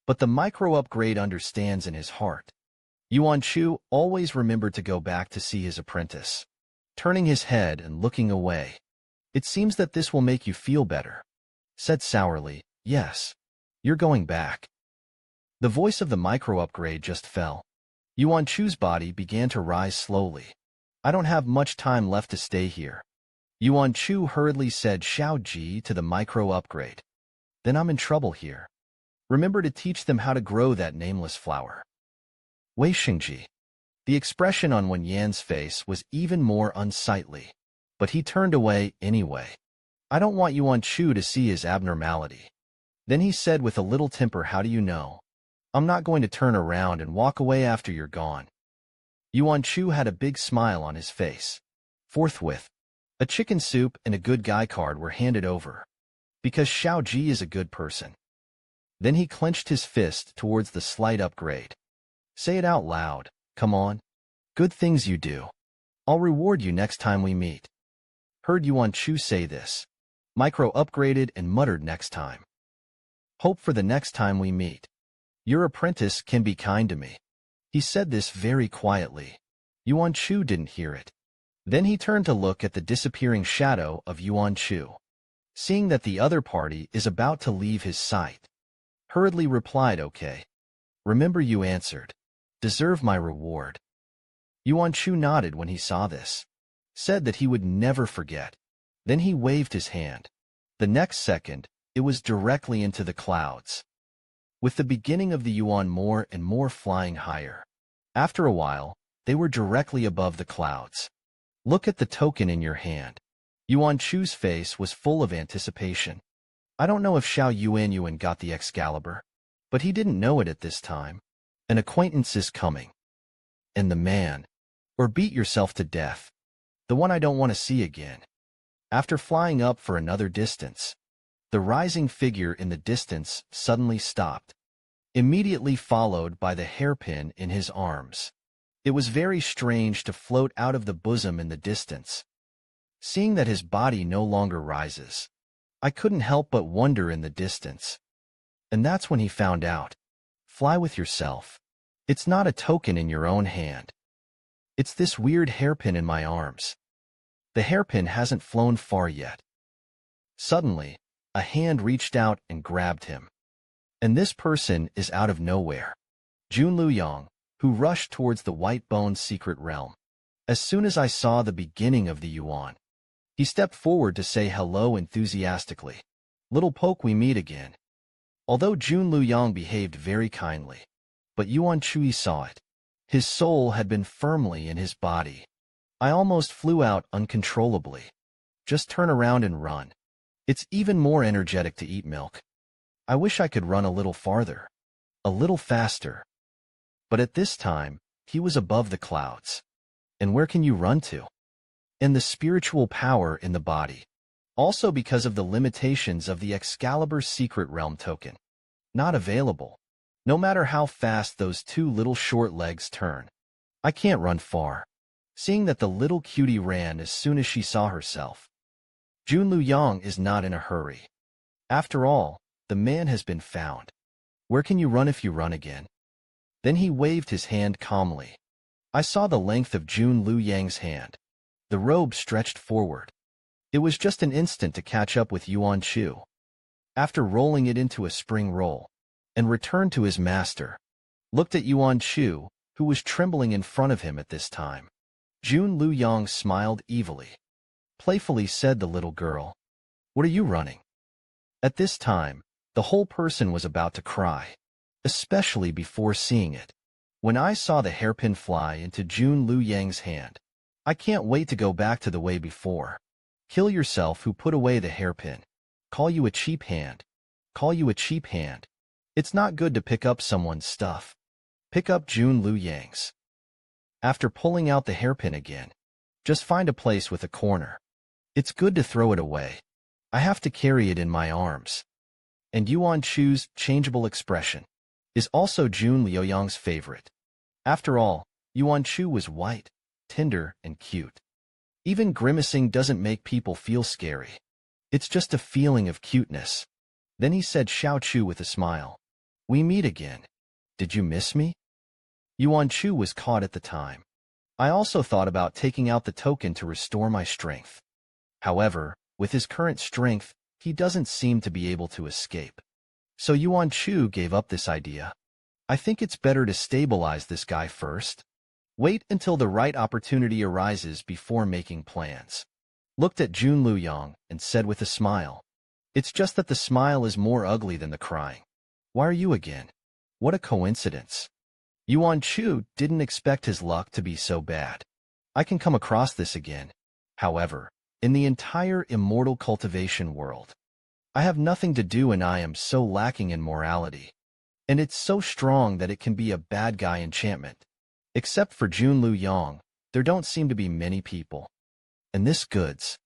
But the micro-upgrade understands in his heart. Yuan Chu always remembered to go back to see his apprentice. Turning his head and looking away. It seems that this will make you feel better. Said sourly, yes. You're going back. The voice of the micro-upgrade just fell. Yuan Chu's body began to rise slowly. I don't have much time left to stay here. Yuan Chu hurriedly said Xiao Ji to the micro-upgrade. Then I'm in trouble here. Remember to teach them how to grow that nameless flower. Wei Xingji. The expression on Wen Yan's face was even more unsightly. But he turned away anyway. I don't want Yuan Chu to see his abnormality. Then he said with a little temper, how do you know? I'm not going to turn around and walk away after you're gone. Yuan Chu had a big smile on his face. Forthwith, a chicken soup and a good guy card were handed over. Because Xiao Ji is a good person. Then he clenched his fist towards the slight upgrade. Say it out loud, come on. Good things you do. I'll reward you next time we meet. Heard Yuan Chu say this. Micro upgraded and muttered next time. Hope for the next time we meet. Your apprentice can be kind to me. He said this very quietly. Yuan Chu didn't hear it. Then he turned to look at the disappearing shadow of Yuan Chu. Seeing that the other party is about to leave his sight. Hurriedly replied, okay. Remember you answered. Deserve my reward. Yuan Chu nodded when he saw this. Said that he would never forget. Then he waved his hand. The next second, it was directly into the clouds. With the beginning of the Yuan more and more flying higher. After a while, they were directly above the clouds. Look at the token in your hand. Yuan Chu's face was full of anticipation. I don't know if Xiao Yuan got the Excalibur, but he didn't know it at this time. An acquaintance is coming. And the man, or beat yourself to death. The one I don't want to see again. After flying up for another distance, the rising figure in the distance suddenly stopped, immediately followed by the hairpin in his arms. It was very strange to float out of the bosom in the distance. Seeing that his body no longer rises, I couldn't help but wonder in the distance. And that's when he found out. Fly with yourself. It's not a token in your own hand. It's this weird hairpin in my arms. The hairpin hasn't flown far yet. Suddenly, a hand reached out and grabbed him. And this person is out of nowhere. Jun Luyang, who rushed towards the white-boned secret realm. As soon as I saw the beginning of the Yuan, he stepped forward to say hello enthusiastically. Little poke, we meet again. Although Jun Luyang behaved very kindly, but Yuan Chui saw it. His soul had been firmly in his body. I almost flew out uncontrollably. Just turn around and run. It's even more energetic to eat milk. I wish I could run a little farther. A little faster. But at this time, he was above the clouds. And where can you run to? In the spiritual power in the body. Also because of the limitations of the Excalibur Secret Realm token. Not available. No matter how fast those two little short legs turn. I can't run far. Seeing that the little cutie ran as soon as she saw herself. Jun Luyang is not in a hurry. After all, the man has been found. Where can you run if you run again? Then he waved his hand calmly. I saw the length of Jun Luyang's hand. The robe stretched forward. It was just an instant to catch up with Yuan Chu. After rolling it into a spring roll, and returned to his master, looked at Yuan Chu, who was trembling in front of him at this time. Jun Luyang smiled evilly. Playfully said the little girl, "What are you running?" At this time, the whole person was about to cry, especially before seeing it. When I saw the hairpin fly into Jun Luyang's hand, I can't wait to go back to the way before. Kill yourself who put away the hairpin. Call you a cheap hand. Call you a cheap hand. It's not good to pick up someone's stuff. Pick up Jun Luyang's. After pulling out the hairpin again, just find a place with a corner. It's good to throw it away. I have to carry it in my arms. And Yuan Chu's changeable expression is also Jun Luyang's favorite. After all, Yuan Chu was white, tender, and cute. Even grimacing doesn't make people feel scary. It's just a feeling of cuteness. Then he said Xiao Chu with a smile. We meet again. Did you miss me? Yuan Chu was caught at the time. I also thought about taking out the token to restore my strength. However, with his current strength, he doesn't seem to be able to escape. So Yuan Chu gave up this idea. I think it's better to stabilize this guy first. Wait until the right opportunity arises before making plans. Looked at Jun Luyang and said with a smile. It's just that the smile is more ugly than the crying. Why are you again? What a coincidence. Yuan Chu didn't expect his luck to be so bad. I can come across this again. However, in the entire immortal cultivation world, I have nothing to do and I am so lacking in morality. And it's so strong that it can be a bad guy enchantment. Except for Jun Luyang, there don't seem to be many people. And this goods.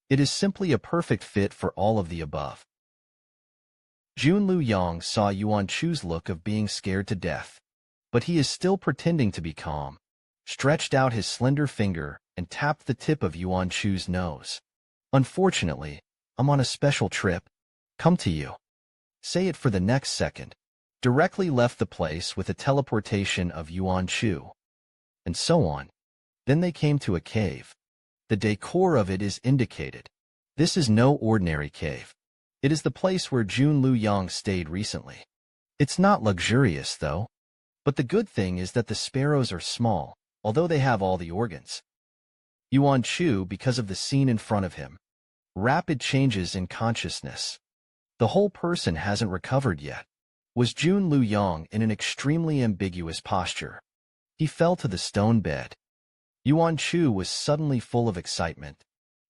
It is simply a perfect fit for all of the above. Jun Luyang saw Yuan Chu's look of being scared to death. But he is still pretending to be calm. Stretched out his slender finger and tapped the tip of Yuan Chu's nose. Unfortunately, I'm on a special trip. Come to you. Say it for the next second. Directly left the place with a teleportation of Yuan Chu. And so on. Then they came to a cave. The decor of it is indicated. This is no ordinary cave. It is the place where Jun Luyang stayed recently. It's not luxurious, though. But the good thing is that the sparrows are small, although they have all the organs. Yuan Chu, because of the scene in front of him. Rapid changes in consciousness. The whole person hasn't recovered yet. Was Jun Luyang in an extremely ambiguous posture. He fell to the stone bed. Yuan Chu was suddenly full of excitement.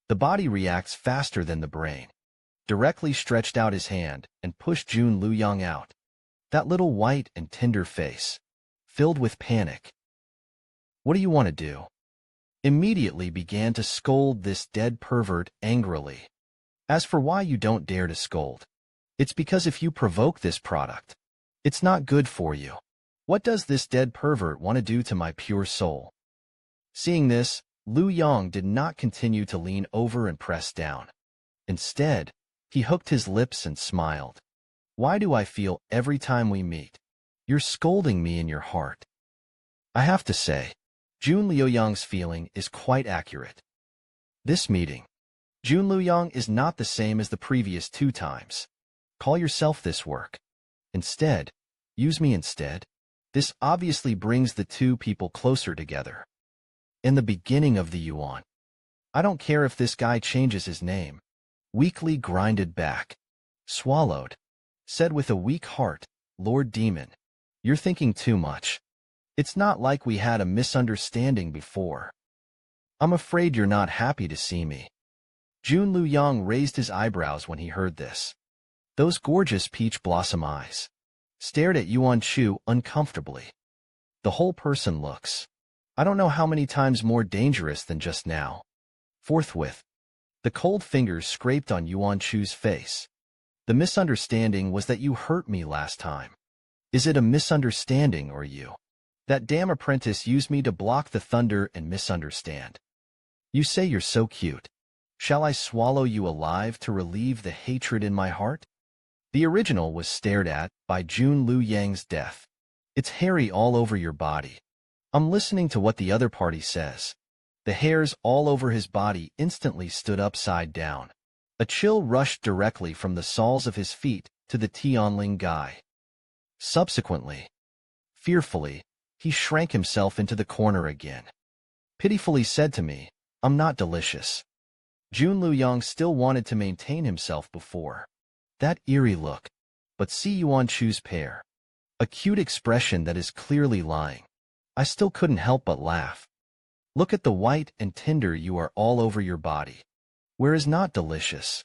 The body reacts faster than the brain. Directly stretched out his hand and pushed Jun Luyang out. That little white and tender face. Filled with panic. What do you want to do? Immediately began to scold this dead pervert angrily. As for why you don't dare to scold, it's because if you provoke this product, it's not good for you. What does this dead pervert want to do to my pure soul? Seeing this, Luyang did not continue to lean over and press down. Instead, he hooked his lips and smiled. Why do I feel every time we meet? You're scolding me in your heart. I have to say, Jun Luyang's feeling is quite accurate. This meeting, Jun Luyang is not the same as the previous 2 times. Call yourself this work. Instead, use me instead. This obviously brings the 2 people closer together. In the beginning of the Yuan, I don't care if this guy changes his name. Weakly grinded back. Swallowed. Said with a weak heart, Lord Demon, you're thinking too much. It's not like we had a misunderstanding before. I'm afraid you're not happy to see me. Jun Luyang raised his eyebrows when he heard this. Those gorgeous peach blossom eyes stared at Yuan Chu uncomfortably. The whole person looks, I don't know how many times more dangerous than just now. Forthwith, the cold fingers scraped on Yuan Chu's face. The misunderstanding was that you hurt me last time. Is it a misunderstanding or you? That damn apprentice used me to block the thunder and misunderstand. You say you're so cute. Shall I swallow you alive to relieve the hatred in my heart? The original was stared at by Jun Luyang's death. It's hairy all over your body. I'm listening to what the other party says. The hairs all over his body instantly stood upside down. A chill rushed directly from the soles of his feet to the Tianling guy. Subsequently, fearfully, He shrank himself into the corner again. Pitifully said to me, "I'm not delicious." Jun Luyang still wanted to maintain himself before. That eerie look. But see Yuan Chu's pair. A cute expression that is clearly lying. I still couldn't help but laugh. Look at the white and tender you are all over your body. Where is not delicious?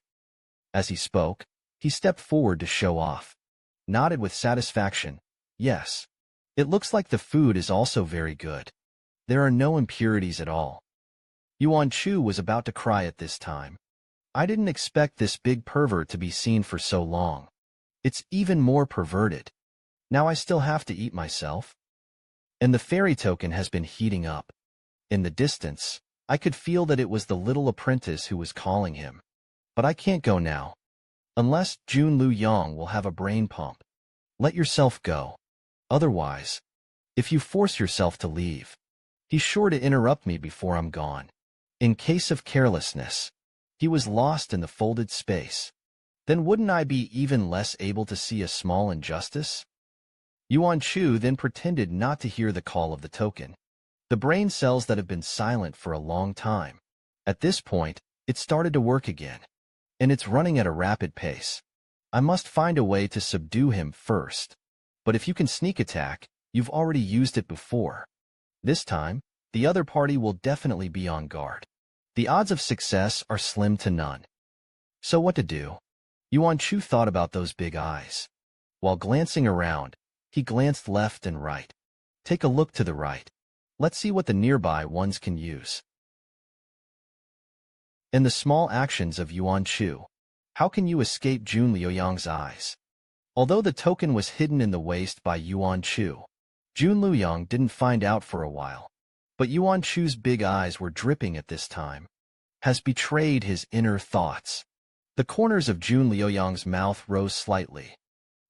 As he spoke, he stepped forward to show off. Nodded with satisfaction. Yes. It looks like the food is also very good. There are no impurities at all. Yuan Chu was about to cry at this time. I didn't expect this big pervert to be seen for so long. It's even more perverted. Now I still have to eat myself. And the fairy token has been heating up. In the distance, I could feel that it was the little apprentice who was calling him. But I can't go now. Unless Jun Luyang will have a brain pump. Let yourself go. Otherwise, if you force yourself to leave, he's sure to interrupt me before I'm gone. In case of carelessness, he was lost in the folded space. Then wouldn't I be even less able to see a small injustice? Yuan Chu then pretended not to hear the call of the token. The brain cells that have been silent for a long time. At this point, it started to work again. And it's running at a rapid pace. I must find a way to subdue him first. But if you can sneak attack, you've already used it before. This time, the other party will definitely be on guard. The odds of success are slim to none. So what to do? Yuan Chu thought about those big eyes. While glancing around, he glanced left and right. Take a look to the right. Let's see what the nearby ones can use. In the small actions of Yuan Chu, how can you escape Jun Luyang's eyes? Although the token was hidden in the waist by Yuan Chu, Jun Luyang didn't find out for a while. But Yuan Chu's big eyes were dripping at this time. Has betrayed his inner thoughts. The corners of Jun Luyang's mouth rose slightly.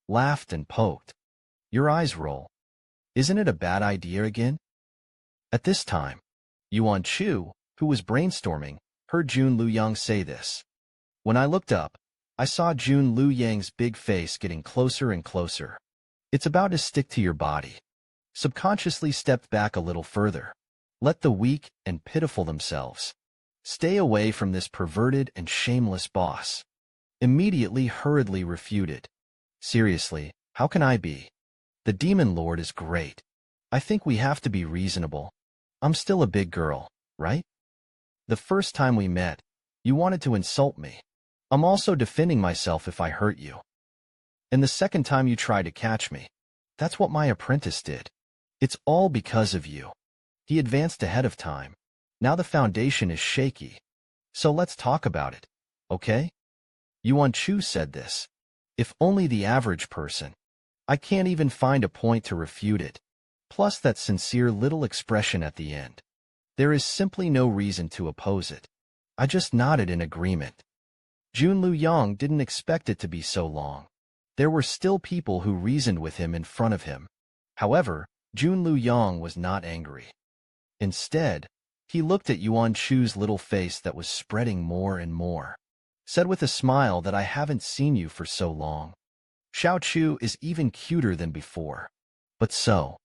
Laughed and poked. Your eyes roll. Isn't it a bad idea again? At this time, Yuan Chu, who was brainstorming, heard Jun Luyang say this. When I looked up, I saw Jun Luyang's big face getting closer and closer. It's about to stick to your body. Subconsciously stepped back a little further. Let the weak and pitiful themselves. Stay away from this perverted and shameless boss. Immediately hurriedly refuted. Seriously, how can I be? The demon lord is great. I think we have to be reasonable. I'm still a big girl, right? The first time we met, you wanted to insult me. I'm also defending myself if I hurt you. And the second time you tried to catch me, that's what my apprentice did. It's all because of you. He advanced ahead of time. Now the foundation is shaky. So let's talk about it, okay? Yuan Chu said this. If only the average person. I can't even find a point to refute it. Plus that sincere little expression at the end. There is simply no reason to oppose it. I just nodded in agreement. Jun Luyang didn't expect it to be so long. There were still people who reasoned with him in front of him. However, Jun Luyang was not angry. Instead, he looked at Yuan Chu's little face that was spreading more and more. Said with a smile that I haven't seen you for so long. Xiao Chu is even cuter than before. But so,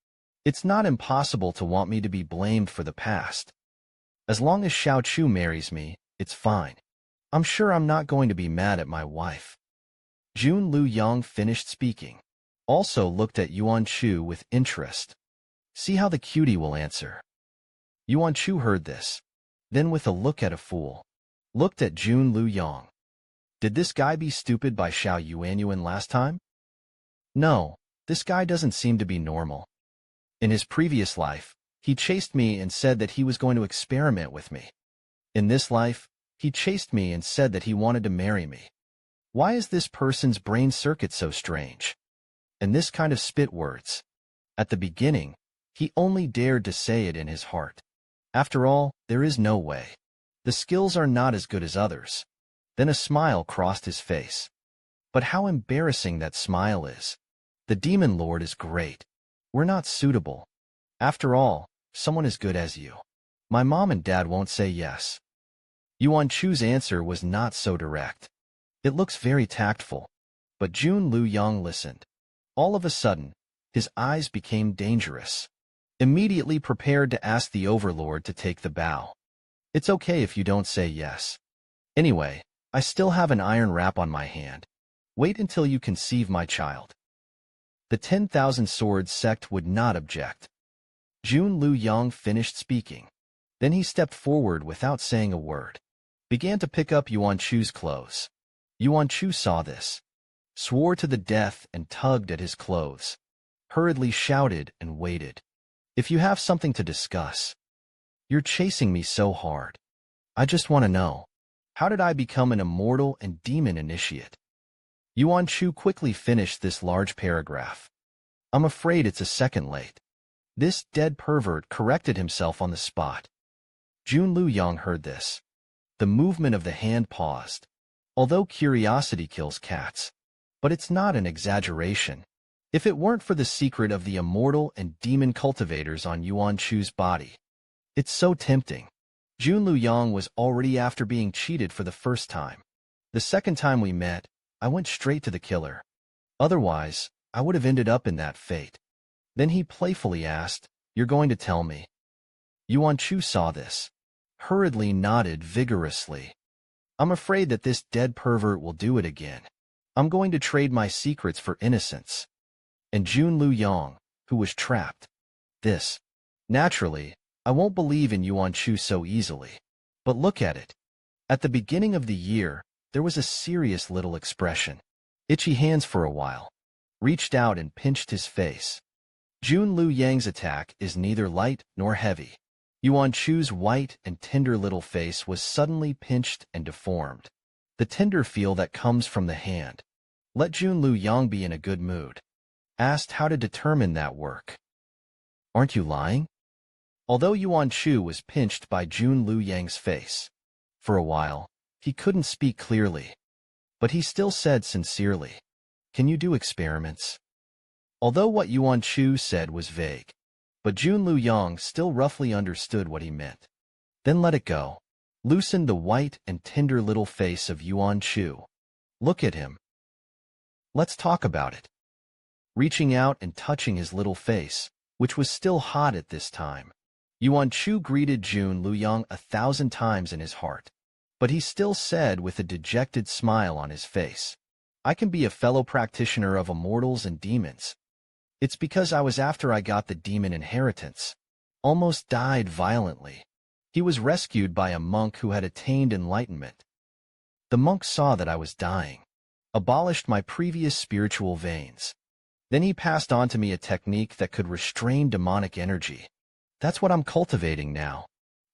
it's not impossible to want me to be blamed for the past. As long as Xiao Chu marries me, it's fine. I'm sure I'm not going to be mad at my wife. Jun Luyang finished speaking. Also looked at Yuan Chu with interest. See how the cutie will answer. Yuan Chu heard this. Then with a look at a fool. Looked at Jun Luyang. Did this guy be stupid by Xiao Yuanyuan last time? No, this guy doesn't seem to be normal. In his previous life, he chased me and said that he was going to experiment with me. In this life, he chased me and said that he wanted to marry me. Why is this person's brain circuit so strange? And this kind of spit words. At the beginning, he only dared to say it in his heart. After all, there is no way. The skills are not as good as others. Then a smile crossed his face. But how embarrassing that smile is. The demon lord is great. We're not suitable. After all, someone as good as you. My mom and dad won't say yes. Yuan Chu's answer was not so direct. It looks very tactful. But Jun Luyang listened. All of a sudden, his eyes became dangerous. immediately prepared to ask the overlord to take the bow. It's okay if you don't say yes. Anyway, I still have an iron wrap on my hand. Wait until you conceive my child. The 10,000 Swords sect would not object. Jun Lu Yang finished speaking. Then he stepped forward without saying a word. Began to pick up Yuan Chu's clothes. Yuan Chu saw this, swore to the death and tugged at his clothes. Hurriedly shouted and waited. If you have something to discuss. You're chasing me so hard. I just want to know. How did I become an immortal and demon initiate? Yuan Chu quickly finished this large paragraph. I'm afraid it's a second late. This dead pervert corrected himself on the spot. Jun Lu Yang heard this. The movement of the hand paused. Although curiosity kills cats. But it's not an exaggeration. If it weren't for the secret of the immortal and demon cultivators on Yuan Chu's body. It's so tempting. Jun Lu Yang was already after being cheated for the first time. The second time we met, I went straight to the killer. Otherwise, I would have ended up in that fate. Then he playfully asked, You're going to tell me? Yuan Chu saw this. Hurriedly nodded vigorously. I'm afraid that this dead pervert will do it again. I'm going to trade my secrets for innocence. And Jun Lu Yang, who was trapped. This. Naturally, I won't believe in Yuan Chu so easily. But look at it. At the beginning of the year, there was a serious little expression. Itchy hands for a while. Reached out and pinched his face. Jun Lu Yang's attack is neither light nor heavy. Yuan Chu's white and tender little face was suddenly pinched and deformed. The tender feel that comes from the hand. Let Jun Lu Yang be in a good mood. Asked how to determine that work. Aren't you lying? Although Yuan Chu was pinched by Jun Lu Yang's face. For a while, he couldn't speak clearly. But he still said sincerely, Can you do experiments? Although what Yuan Chu said was vague, but Jun Lu Yang still roughly understood what he meant. Then let it go. Loosened the white and tender little face of Yuan Chu. Look at him. Let's talk about it. Reaching out and touching his little face, which was still hot at this time. Yuan Chu greeted Jun Lu Yang 1,000 times in his heart. But he still said with a dejected smile on his face, I can be a fellow practitioner of immortals and demons. It's because I was after I got the demon inheritance. Almost died violently. He was rescued by a monk who had attained enlightenment. The monk saw that I was dying. Abolished my previous spiritual veins. Then he passed on to me a technique that could restrain demonic energy. That's what I'm cultivating now.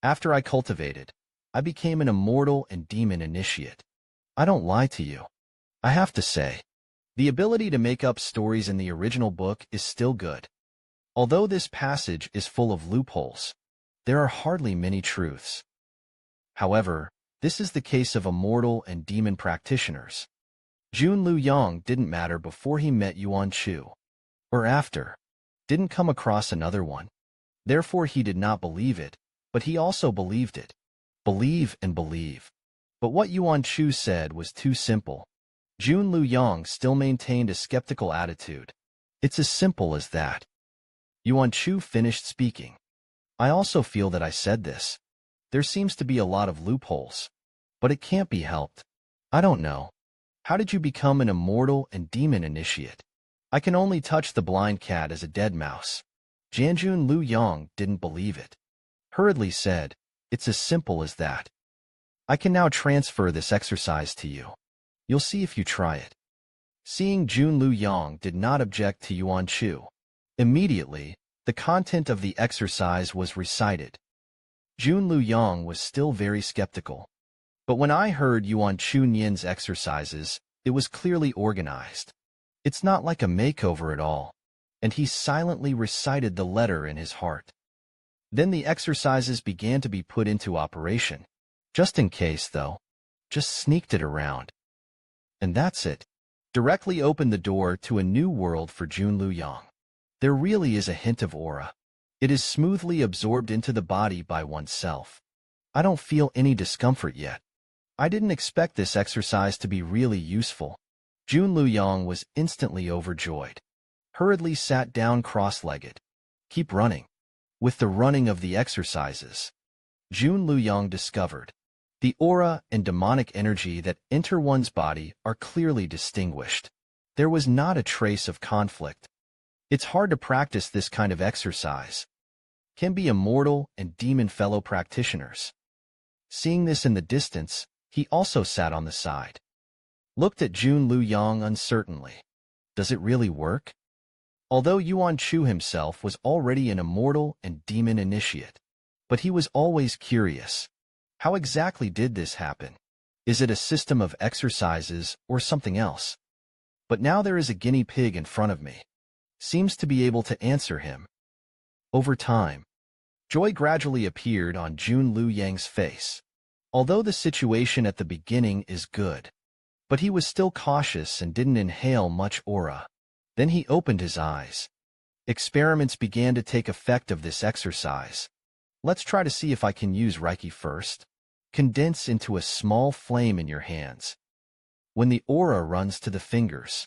After I cultivated, I became an immortal and demon initiate. I don't lie to you. I have to say, the ability to make up stories in the original book is still good. Although this passage is full of loopholes, there are hardly many truths. However, this is the case of immortal and demon practitioners. Jun Lu Yang didn't matter before he met Yuan Chu. Or after. Didn't come across another one. Therefore he did not believe it, but he also believed it. Believe and believe. But what Yuan Chu said was too simple. Jun Lu Yang still maintained a skeptical attitude. It's as simple as that. Yuan Chu finished speaking. I also feel that I said this. There seems to be a lot of loopholes. But it can't be helped. I don't know. How did you become an immortal and demon initiate? I can only touch the blind cat as a dead mouse. Jun Lu Yang didn't believe it. Hurriedly said, It's as simple as that. I can now transfer this exercise to you. You'll see if you try it. Seeing Jun Lu Yang did not object to Yuan Chu. Immediately, the content of the exercise was recited. Jun Lu Yang was still very skeptical. But when I heard Yuan Chu Nian's exercises, it was clearly organized. It's not like a makeover at all. And he silently recited the letter in his heart. Then the exercises began to be put into operation. Just in case, though. Just sneaked it around. And that's it. Directly opened the door to a new world for Jun Lu Yang. There really is a hint of aura. It is smoothly absorbed into the body by oneself. I don't feel any discomfort yet. I didn't expect this exercise to be really useful. Jun Lu Yang was instantly overjoyed. Hurriedly sat down cross-legged. Keep running. With the running of the exercises, Jun Luyang discovered the aura and demonic energy that enter one's body are clearly distinguished. There was not a trace of conflict. It's hard to practice this kind of exercise. Can be immortal and demon fellow practitioners. Seeing this in the distance, he also sat on the side. Looked at Jun Luyang uncertainly. Does it really work? Although Yuan Chu himself was already an immortal and demon initiate, but he was always curious. How exactly did this happen? Is it a system of exercises or something else? But now there is a guinea pig in front of me. Seems to be able to answer him. Over time, joy gradually appeared on Jun Luyang's face. Although the situation at the beginning is good, but he was still cautious and didn't inhale much aura. Then he opened his eyes. Experiments began to take effect of this exercise. Let's try to see if I can use Reiki first. Condense into a small flame in your hands. When the aura runs to the fingers,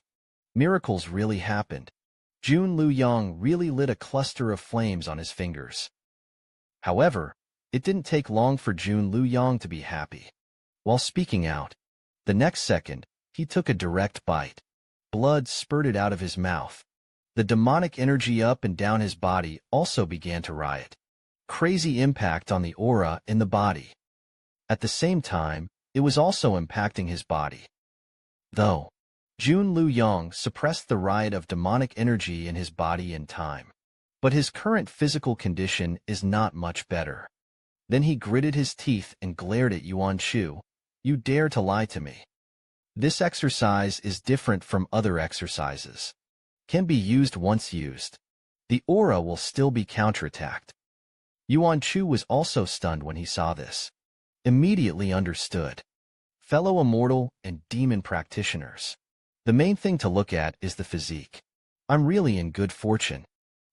miracles really happened. Jun Luyang really lit a cluster of flames on his fingers. However, it didn't take long for Jun Luyang to be happy. While speaking out, the next second, he took a direct bite. Blood spurted out of his mouth. The demonic energy up and down his body also began to riot. Crazy impact on the aura in the body. At the same time, it was also impacting his body. Though, Jun Luyang suppressed the riot of demonic energy in his body in time. But his current physical condition is not much better. Then he gritted his teeth and glared at Yuan Chu. You dare to lie to me. This exercise is different from other exercises. Can be used once used. The aura will still be counterattacked. Yuan Chu was also stunned when he saw this. Immediately understood. Fellow immortal and demon practitioners. The main thing to look at is the physique. I'm really in good fortune.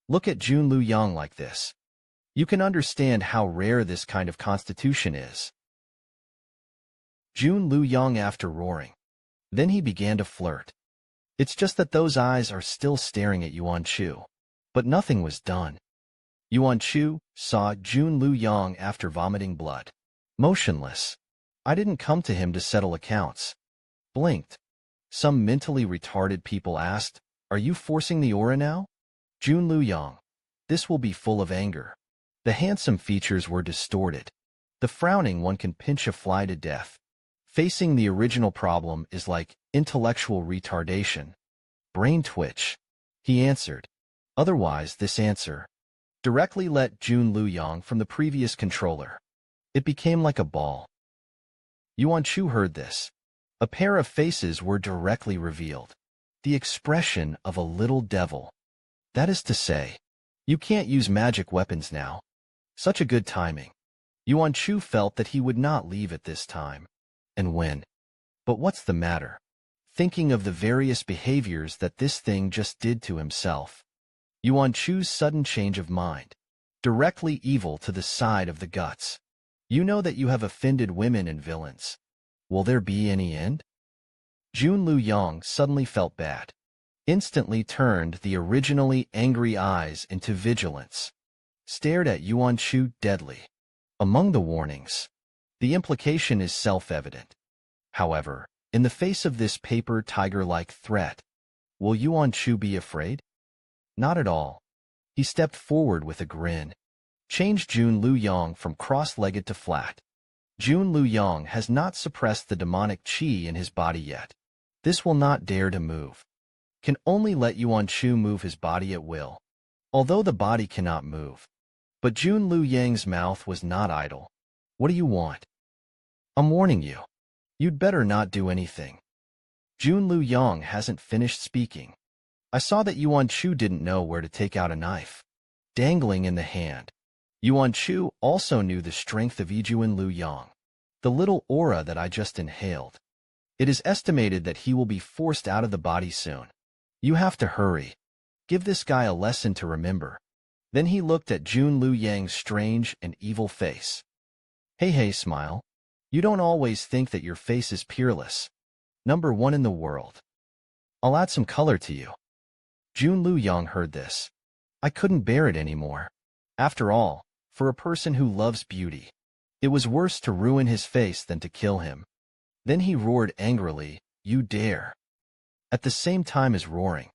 Look at Jun Luyang like this. You can understand how rare this kind of constitution is. Jun Luyang after roaring. Then he began to flirt. It's just that those eyes are still staring at Yuan Chu. But nothing was done. Yuan Chu saw Jun Luyang after vomiting blood. Motionless. I didn't come to him to settle accounts. Blinked. Some mentally retarded people asked, are you forcing the aura now? Jun Luyang. This will be full of anger. The handsome features were distorted. The frowning one can pinch a fly to death. Facing the original problem is like intellectual retardation. Brain twitch. He answered. Otherwise, this answer directly let Jun Luyang from the previous controller. It became like a ball. Yuan Chu heard this. A pair of faces were directly revealed. The expression of a little devil. That is to say, you can't use magic weapons now. Such a good timing. Yuan Chu felt that he would not leave at this time. And when? But what's the matter? Thinking of the various behaviors that this thing just did to himself. Yuan Chu's sudden change of mind. Directly evil to the side of the guts. You know that you have offended women and villains. Will there be any end? Jun Luyang suddenly felt bad. Instantly turned the originally angry eyes into vigilance. Stared at Yuan Chu deadly. Among the warnings, the implication is self-evident. However, in the face of this paper tiger-like threat, will Yuan Chu be afraid? Not at all. He stepped forward with a grin. Changed Jun Luyang from cross-legged to flat. Jun Luyang has not suppressed the demonic qi in his body yet. This will not dare to move. Can only let Yuan Chu move his body at will. Although the body cannot move. But Jun Luyang's mouth was not idle. What do you want? I'm warning you. You'd better not do anything. Jun Luyang hasn't finished speaking. I saw that Yuan Chu didn't know where to take out a knife. Dangling in the hand. Yuan Chu also knew the strength of Jun Luyang. The little aura that I just inhaled. It is estimated that he will be forced out of the body soon. You have to hurry. Give this guy a lesson to remember. Then he looked at Jun Luyang's strange and evil face. Hey, smile. You don't always think that your face is peerless. Number one in the world. I'll add some color to you. Jun Luyang heard this. I couldn't bear it anymore. After all, for a person who loves beauty, it was worse to ruin his face than to kill him. Then he roared angrily, "You dare!" At the same time as roaring,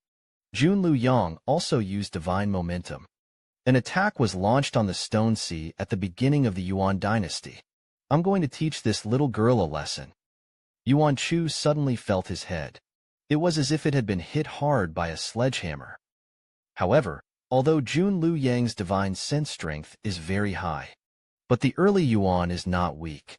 Junlu Yang also used divine momentum. An attack was launched on the Stone Sea at the beginning of the Yuan dynasty. "I'm going to teach this little girl a lesson." Yuan Chu suddenly felt his head. It was as if it had been hit hard by a sledgehammer. However, although Junlu Yang's divine sense strength is very high, but the early Yuan is not weak.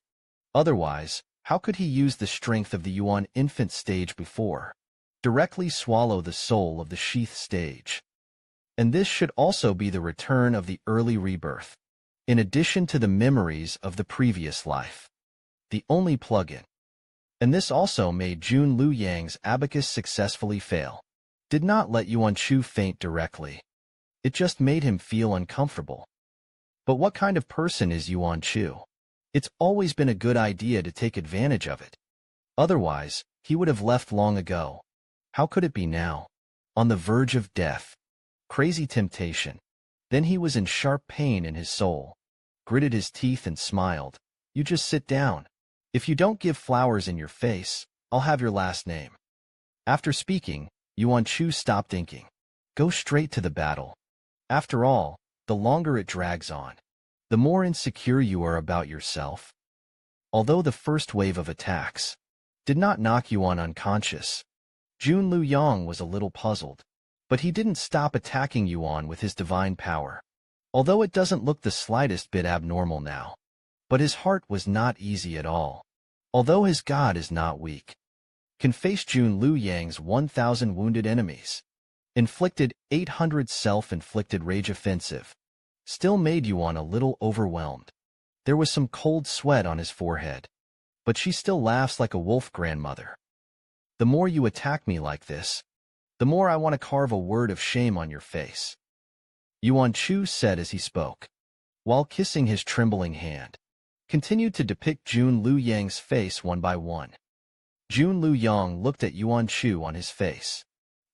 Otherwise, how could he use the strength of the Yuan infant stage before? Directly swallow the soul of the sheath stage. And this should also be the return of the early rebirth, in addition to the memories of the previous life. The only plug-in. And this also made Junlu Yang's abacus successfully fail. Did not let Yuan Chu faint directly. It just made him feel uncomfortable. But what kind of person is Yuan Chu? It's always been a good idea to take advantage of it. Otherwise, he would have left long ago. How could it be now? On the verge of death. Crazy temptation. Then he was in sharp pain in his soul. Gritted his teeth and smiled. "You just sit down. If you don't give flowers in your face, I'll have your last name." After speaking, Yuan Chu stopped inking. Go straight to the battle. After all, the longer it drags on, the more insecure you are about yourself. Although the first wave of attacks did not knock Yuan unconscious, Junlu Yang was a little puzzled. But he didn't stop attacking Yuan with his divine power. Although it doesn't look the slightest bit abnormal now. But his heart was not easy at all. Although his god is not weak, can face Junlu Yang's 1,000 wounded enemies. Inflicted 800 self-inflicted rage offensive. Still made Yuan a little overwhelmed. There was some cold sweat on his forehead. But she still laughs like a wolf grandmother. "The more you attack me like this, the more I want to carve a word of shame on your face," Yuan Chu said as he spoke, while kissing his trembling hand. Continued to depict Junlu Yang's face one by one. Junlu Yang looked at Yuan Chu on his face,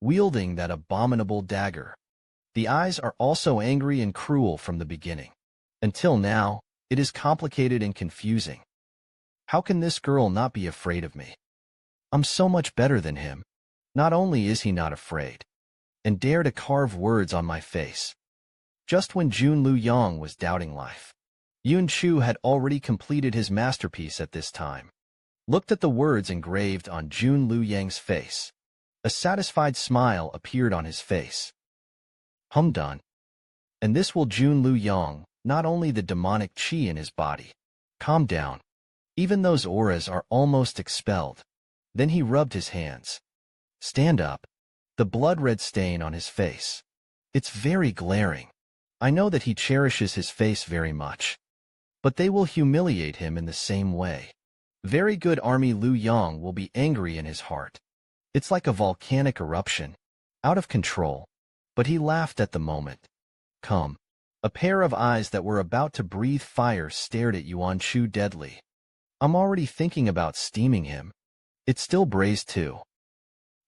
wielding that abominable dagger. The eyes are also angry and cruel from the beginning. Until now, it is complicated and confusing. How can this girl not be afraid of me? I'm so much better than him. Not only is he not afraid, and dare to carve words on my face. Just when Junlu Yang was doubting life, Yuan Chu had already completed his masterpiece at this time. Looked at the words engraved on Junlu Yang's face. A satisfied smile appeared on his face. Done. And this will Junlu Yang, not only the demonic qi in his body. Calm down. Even those auras are almost expelled. Then he rubbed his hands. Stand up. The blood-red stain on his face. It's very glaring. I know that he cherishes his face very much. But they will humiliate him in the same way. Very good Army Liu Yang will be angry in his heart. It's like a volcanic eruption. Out of control. But he laughed at the moment. Come. A pair of eyes that were about to breathe fire stared at Yuan Chu deadly. I'm already thinking about steaming him. It's still braised too.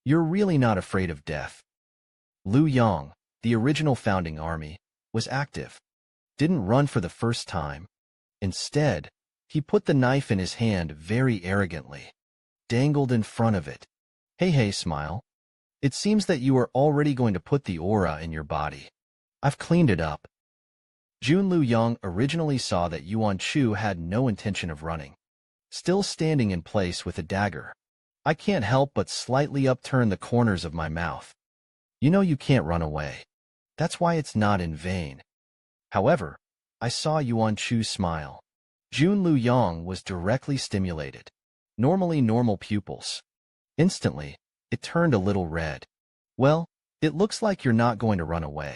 You're really not afraid of death. Liu Yang, the original founding army, was active. Didn't run for the first time. Instead, he put the knife in his hand very arrogantly. Dangled in front of it. Hey, smile. It seems that you are already going to put the aura in your body. I've cleaned it up. Junlu Yang originally saw that Yuan Chu had no intention of running. Still standing in place with a dagger. I can't help but slightly upturn the corners of my mouth. You know you can't run away. That's why it's not in vain. However, I saw Yuan Chu smile. Junlu Yang was directly stimulated. Normally normal pupils. Instantly, it turned a little red. Well, it looks like you're not going to run away.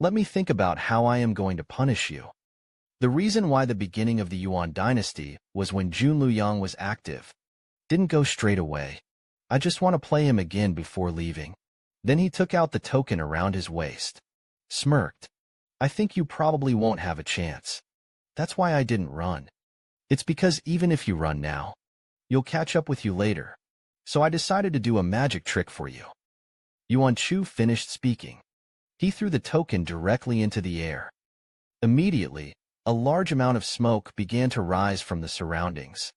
Let me think about how I am going to punish you. The reason why the beginning of the Yuan dynasty was when Junlu Yang was active. Didn't go straight away. I just want to play him again before leaving. Then he took out the token around his waist. Smirked. I think you probably won't have a chance. That's why I didn't run. It's because even if you run now, you'll catch up with you later. So I decided to do a magic trick for you. Yuan Chu finished speaking. He threw the token directly into the air. Immediately, a large amount of smoke began to rise from the surroundings.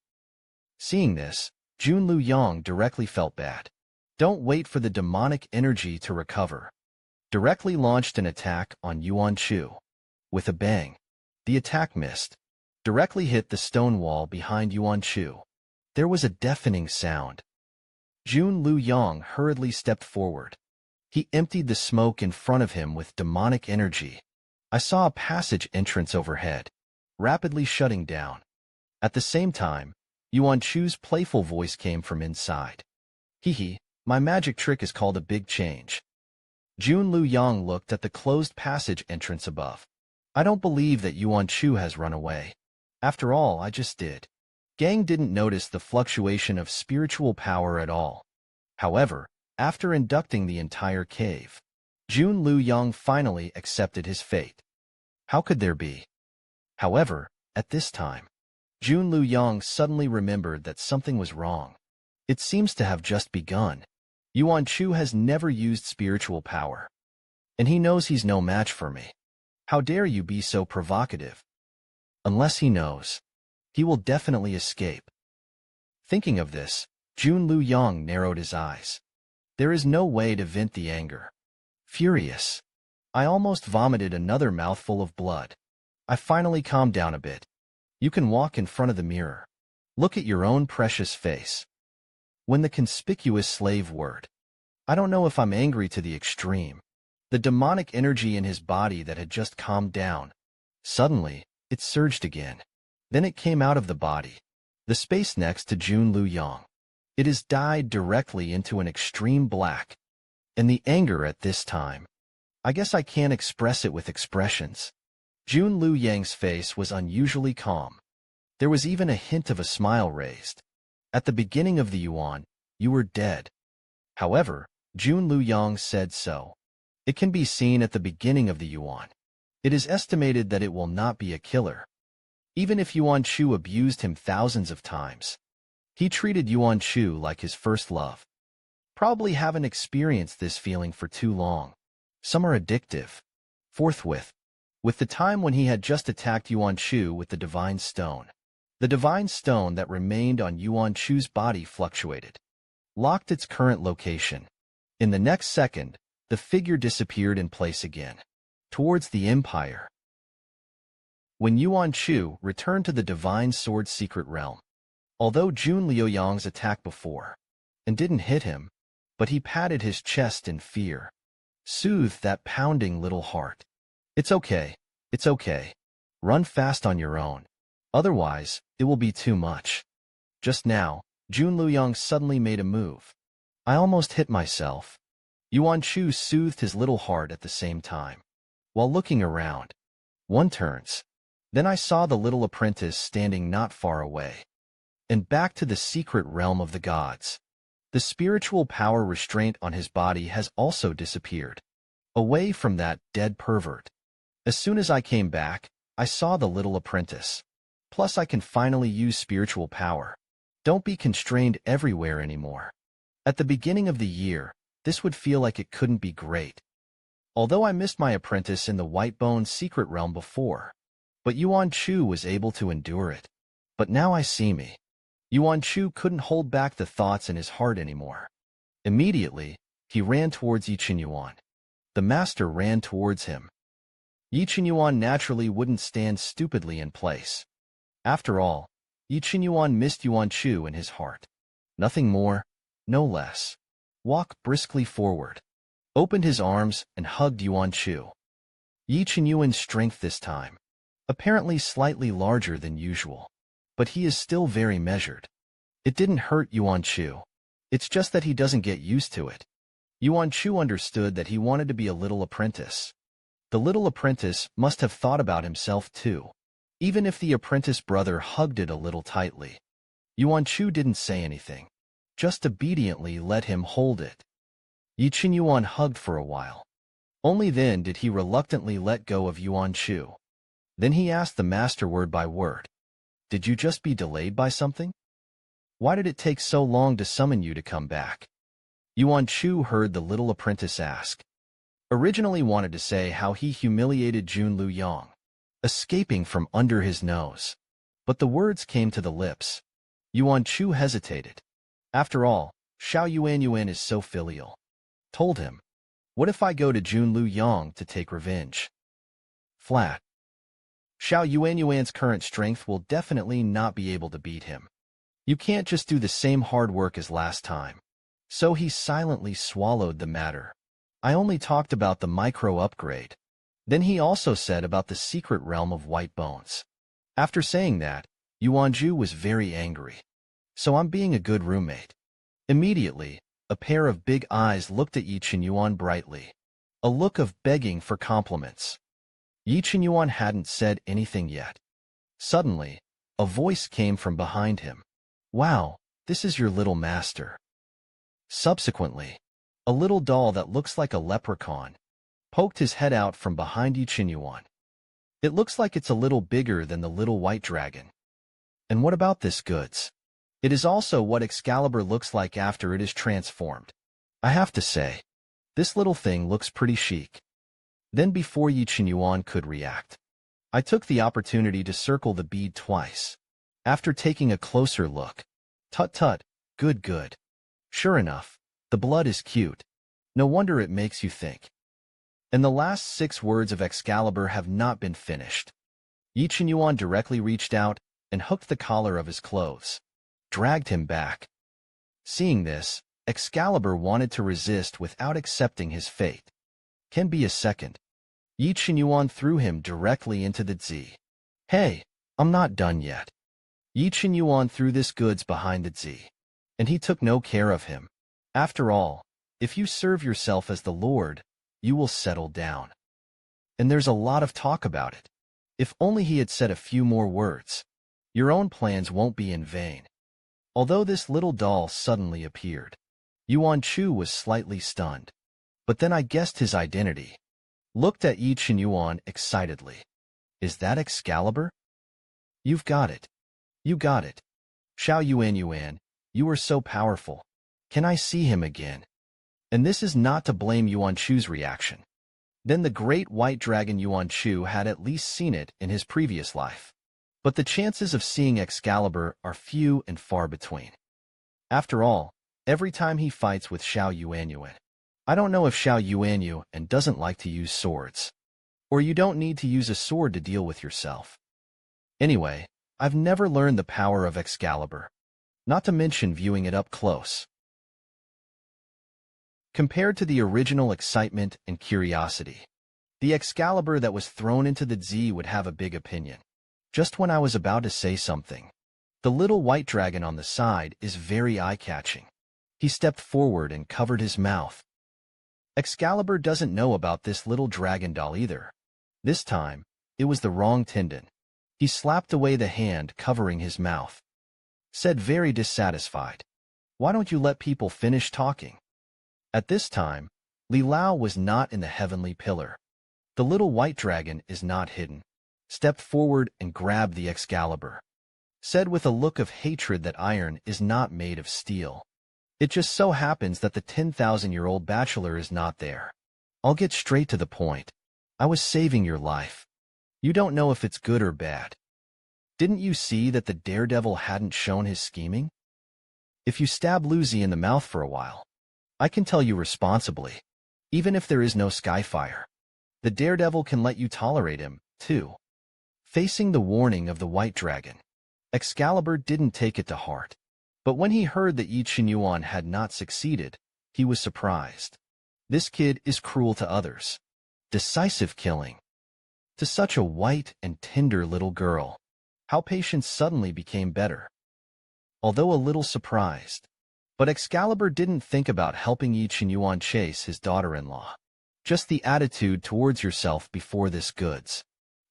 Seeing this, Jun Lu Yang directly felt bad. Don't wait for the demonic energy to recover. Directly launched an attack on Yuan Chu. With a bang, the attack missed. Directly hit the stone wall behind Yuan Chu. There was a deafening sound. Jun Lu Yang hurriedly stepped forward. He emptied the smoke in front of him with demonic energy. I saw a passage entrance overhead, rapidly shutting down. At the same time, Yuan Chu's playful voice came from inside. Hee, my magic trick is called a big change. Jun Lu Yang looked at the closed passage entrance above. I don't believe that Yuan Chu has run away. After all, I just did. Gang didn't notice the fluctuation of spiritual power at all. However, after inducting the entire cave, Jun Lu Yang finally accepted his fate. How could there be? However, at this time, Jun Lu Yang suddenly remembered that something was wrong. It seems to have just begun. Yuan Chu has never used spiritual power. And he knows he's no match for me. How dare you be so provocative? Unless he knows, he will definitely escape. Thinking of this, Jun Lu Yang narrowed his eyes. There is no way to vent the anger. Furious, I almost vomited another mouthful of blood. I finally calmed down a bit. You can walk in front of the mirror. Look at your own precious face. When the conspicuous slave word. I don't know if I'm angry to the extreme. The demonic energy in his body that had just calmed down. Suddenly, it surged again. Then it came out of the body. The space next to Jun Lu Yang. It has died directly into an extreme black. And the anger at this time. I guess I can't express it with expressions. Jun Lu Yang's face was unusually calm. There was even a hint of a smile raised. At the beginning of the Yuan, you were dead. However, Jun Lu Yang said so. It can be seen at the beginning of the Yuan. It is estimated that it will not be a killer. Even if Yuan Chu abused him thousands of times, he treated Yuan Chu like his first love. Probably haven't experienced this feeling for too long. Some are addictive. Forthwith, with the time when he had just attacked Yuan Chu with the divine stone. The divine stone that remained on Yuan Chu's body fluctuated, locked its current location. In the next second, the figure disappeared in place again, towards the empire. When Yuan Chu returned to the divine sword's secret realm, although Jun Liu Yang's attacked before, and didn't hit him, but he patted his chest in fear, soothed that pounding little heart. It's okay, it's okay. Run fast on your own. Otherwise, it will be too much. Just now, Jun Lu Yang suddenly made a move. I almost hit myself. Yuan Chu soothed his little heart at the same time. While looking around, one turns. Then I saw the little apprentice standing not far away. And back to the secret realm of the gods. The spiritual power restraint on his body has also disappeared. Away from that dead pervert. As soon as I came back, I saw the little apprentice. Plus I can finally use spiritual power. Don't be constrained everywhere anymore. At the beginning of the year, this would feel like it couldn't be great. Although I missed my apprentice in the Whitebone secret realm before, but Yuan Chu was able to endure it. But now I see me. Yuan Chu couldn't hold back the thoughts in his heart anymore. Immediately, he ran towards Yi Qinyuan. The master ran towards him. Yi Qinyuan naturally wouldn't stand stupidly in place. After all, Yi Qinyuan missed Yuan Chu in his heart. Nothing more, no less. Walked briskly forward, opened his arms and hugged Yuan Chu. Yi Qinyuan's strength this time, apparently slightly larger than usual, but he is still very measured. It didn't hurt Yuan Chu. It's just that he doesn't get used to it. Yuan Chu understood that he wanted to be a little apprentice. The little apprentice must have thought about himself too. Even if the apprentice brother hugged it a little tightly, Yuan Chu didn't say anything, just obediently let him hold it. Yi Qinyuan hugged for a while. Only then did he reluctantly let go of Yuan Chu. Then he asked the master word by word. Did you just be delayed by something? Why did it take so long to summon you to come back? Yuan Chu heard the little apprentice ask. Originally wanted to say how he humiliated Jun Lu Yang, escaping from under his nose. But the words came to the lips. Yuan Chu hesitated. After all, Xiao Yuanyuan is so filial. Told him, what if I go to Junlu Yang to take revenge? Flat. Xiao Yuanyuan's current strength will definitely not be able to beat him. You can't just do the same hard work as last time. So he silently swallowed the matter. I only talked about the micro-upgrade. Then he also said about the secret realm of white bones. After saying that, Yuanju was very angry. So I'm being a good roommate. Immediately, a pair of big eyes looked at Yi Qinyuan brightly. A look of begging for compliments. Yi Qinyuan hadn't said anything yet. Suddenly, a voice came from behind him. Wow, this is your little master. Subsequently, a little doll that looks like a leprechaun poked his head out from behind Yi Qinyuan. It looks like it's a little bigger than the little white dragon. And what about this goods? It is also what Excalibur looks like after it is transformed. I have to say, this little thing looks pretty chic. Then before Yi Qinyuan could react, I took the opportunity to circle the bead twice. After taking a closer look, tut-tut, good. Sure enough, the blood is cute. No wonder it makes you think. And the last 6 words of Excalibur have not been finished. Yi Qinyuan directly reached out and hooked the collar of his clothes, dragged him back. Seeing this, Excalibur wanted to resist without accepting his fate. Can be a second. Yi Qinyuan threw him directly into the Zi. Hey, I'm not done yet. Yi Qinyuan threw this goods behind the Zi, and he took no care of him. After all, if you serve yourself as the Lord, you will settle down. And there's a lot of talk about it. If only he had said a few more words. Your own plans won't be in vain. Although this little doll suddenly appeared, Yuan Chu was slightly stunned. But then I guessed his identity. Looked at Yi Qinyuan excitedly. Is that Excalibur? You've got it. You got it. Xiao Yuanyuan, you are so powerful. Can I see him again? And this is not to blame Yuan Chu's reaction. Then the great white dragon Yuan Chu had at least seen it in his previous life. But the chances of seeing Excalibur are few and far between. After all, every time he fights with Xiao Yuanyuan, I don't know if Xiao Yuanyuan doesn't like to use swords. Or you don't need to use a sword to deal with yourself. Anyway, I've never learned the power of Excalibur, not to mention viewing it up close. Compared to the original excitement and curiosity, the Excalibur that was thrown into the Zi would have a big opinion. Just when I was about to say something, the little white dragon on the side is very eye-catching. He stepped forward and covered his mouth. Excalibur doesn't know about this little dragon doll either. This time, it was the wrong tendon. He slapped away the hand covering his mouth. Said very dissatisfied, "Why don't you let people finish talking?" At this time, Li Lao was not in the heavenly pillar. The little white dragon is not hidden. Stepped forward and grabbed the Excalibur. Said with a look of hatred that iron is not made of steel. It just so happens that the 10,000-year-old bachelor is not there. I'll get straight to the point. I was saving your life. You don't know if it's good or bad. Didn't you see that the daredevil hadn't shown his scheming? If you stab Luzi in the mouth for a while, I can tell you responsibly, even if there is no skyfire, the daredevil can let you tolerate him, too. Facing the warning of the white dragon, Excalibur didn't take it to heart. But when he heard that Yi Qinyuan had not succeeded, he was surprised. This kid is cruel to others. Decisive killing. To such a white and tender little girl, how patience suddenly became better. Although a little surprised, but Excalibur didn't think about helping Yi Qinyuan chase his daughter-in-law. Just the attitude towards yourself before this goods.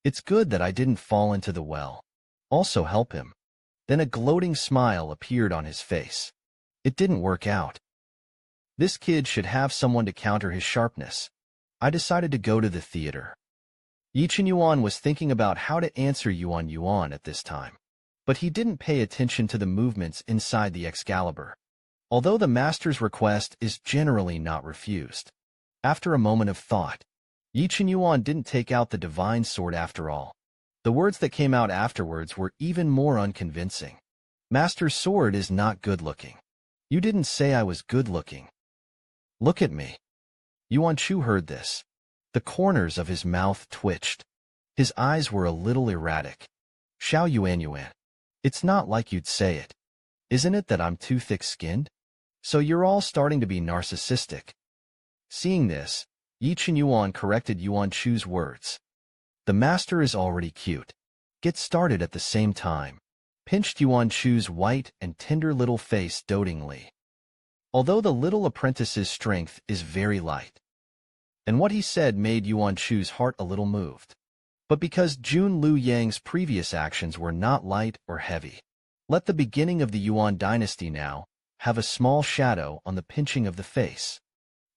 It's good that I didn't fall into the well. Also help him. Then a gloating smile appeared on his face. It didn't work out. This kid should have someone to counter his sharpness. I decided to go to the theater. Yi Qinyuan was thinking about how to answer Yuan Yuan at this time. But he didn't pay attention to the movements inside the Excalibur. Although the master's request is generally not refused. After a moment of thought, Yi Qinyuan didn't take out the divine sword after all. The words that came out afterwards were even more unconvincing. Master Sword is not good-looking. You didn't say I was good-looking. Look at me. Yuan Chu heard this. The corners of his mouth twitched. His eyes were a little erratic. Xiao Yuan, it's not like you'd say it. Isn't it that I'm too thick-skinned? So you're all starting to be narcissistic. Seeing this, Yi Qinyuan corrected Yuan Chu's words. The master is already cute. Get started at the same time. Pinched Yuan Chu's white and tender little face dotingly. Although the little apprentice's strength is very light. And what he said made Yuan Chu's heart a little moved. But because Jun Lu Yang's previous actions were not light or heavy, let the beginning of the Yuan dynasty now have a small shadow on the pinching of the face.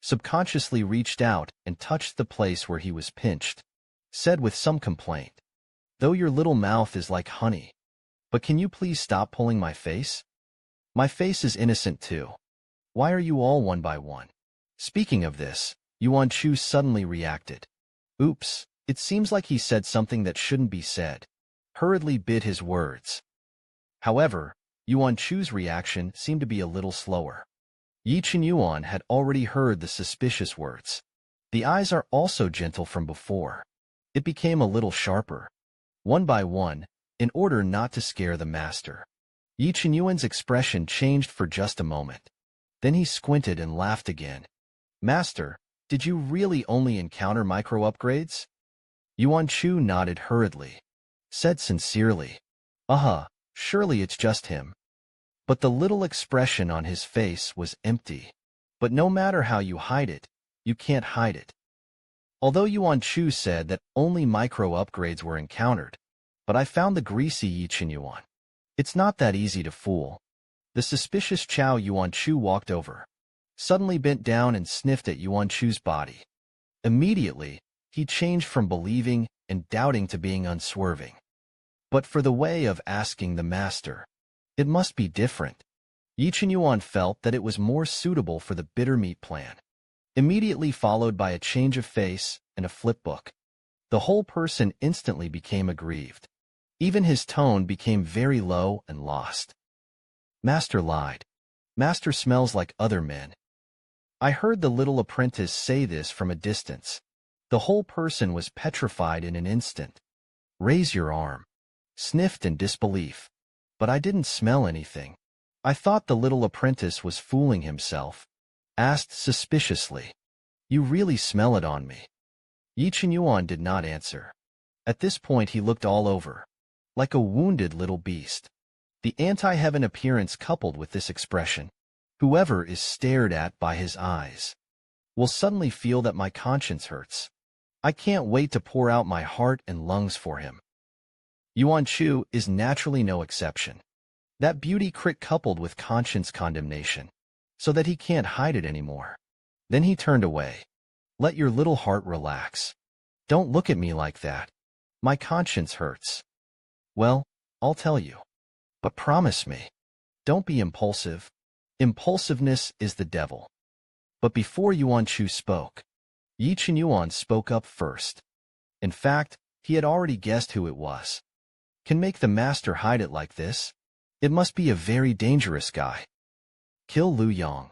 Subconsciously reached out and touched the place where he was pinched. Said with some complaint, though your little mouth is like honey, but can you please stop pulling my face? My face is innocent too. Why are you all one by one? Speaking of this, Yuan Chu suddenly reacted. Oops, it seems like he said something that shouldn't be said. Hurriedly bit his words. However, Yuan Chu's reaction seemed to be a little slower. Yi Qinyuan had already heard the suspicious words. The eyes are also gentle from before. It became a little sharper. One by one, in order not to scare the master. Yi Qinyuan's expression changed for just a moment. Then he squinted and laughed again. Master, did you really only encounter micro-upgrades? Yuan Chu nodded hurriedly. Said sincerely. Surely it's just him. But the little expression on his face was empty. But no matter how you hide it, you can't hide it. Although Yuan Chu said that only micro-upgrades were encountered, but I found the greasy Yi Qinyuan. It's not that easy to fool. The suspicious Chao Yuan Chu walked over, suddenly bent down and sniffed at Yuan Chu's body. Immediately, he changed from believing and doubting to being unswerving. But for the way of asking the master, it must be different. Yi Qinyuan felt that it was more suitable for the bitter meat plan. Immediately followed by a change of face and a flipbook. The whole person instantly became aggrieved. Even his tone became very low and lost. Master lied. Master smells like other men. I heard the little apprentice say this from a distance. The whole person was petrified in an instant. Raise your arm. Sniffed in disbelief. But I didn't smell anything. I thought the little apprentice was fooling himself. Asked suspiciously. You really smell it on me. Yi Qinyuan did not answer. At this point he looked all over. Like a wounded little beast. The anti-heaven appearance coupled with this expression. Whoever is stared at by his eyes will suddenly feel that my conscience hurts. I can't wait to pour out my heart and lungs for him. Yuan Chu is naturally no exception. That beauty crit coupled with conscience condemnation, so that he can't hide it anymore. Then he turned away. Let your little heart relax. Don't look at me like that. My conscience hurts. Well, I'll tell you. But promise me. Don't be impulsive. Impulsiveness is the devil. But before Yuan Chu spoke, Yi Qinyuan spoke up first. In fact, he had already guessed who it was. Can make the master hide it like this? It must be a very dangerous guy. Kill Lu Yang.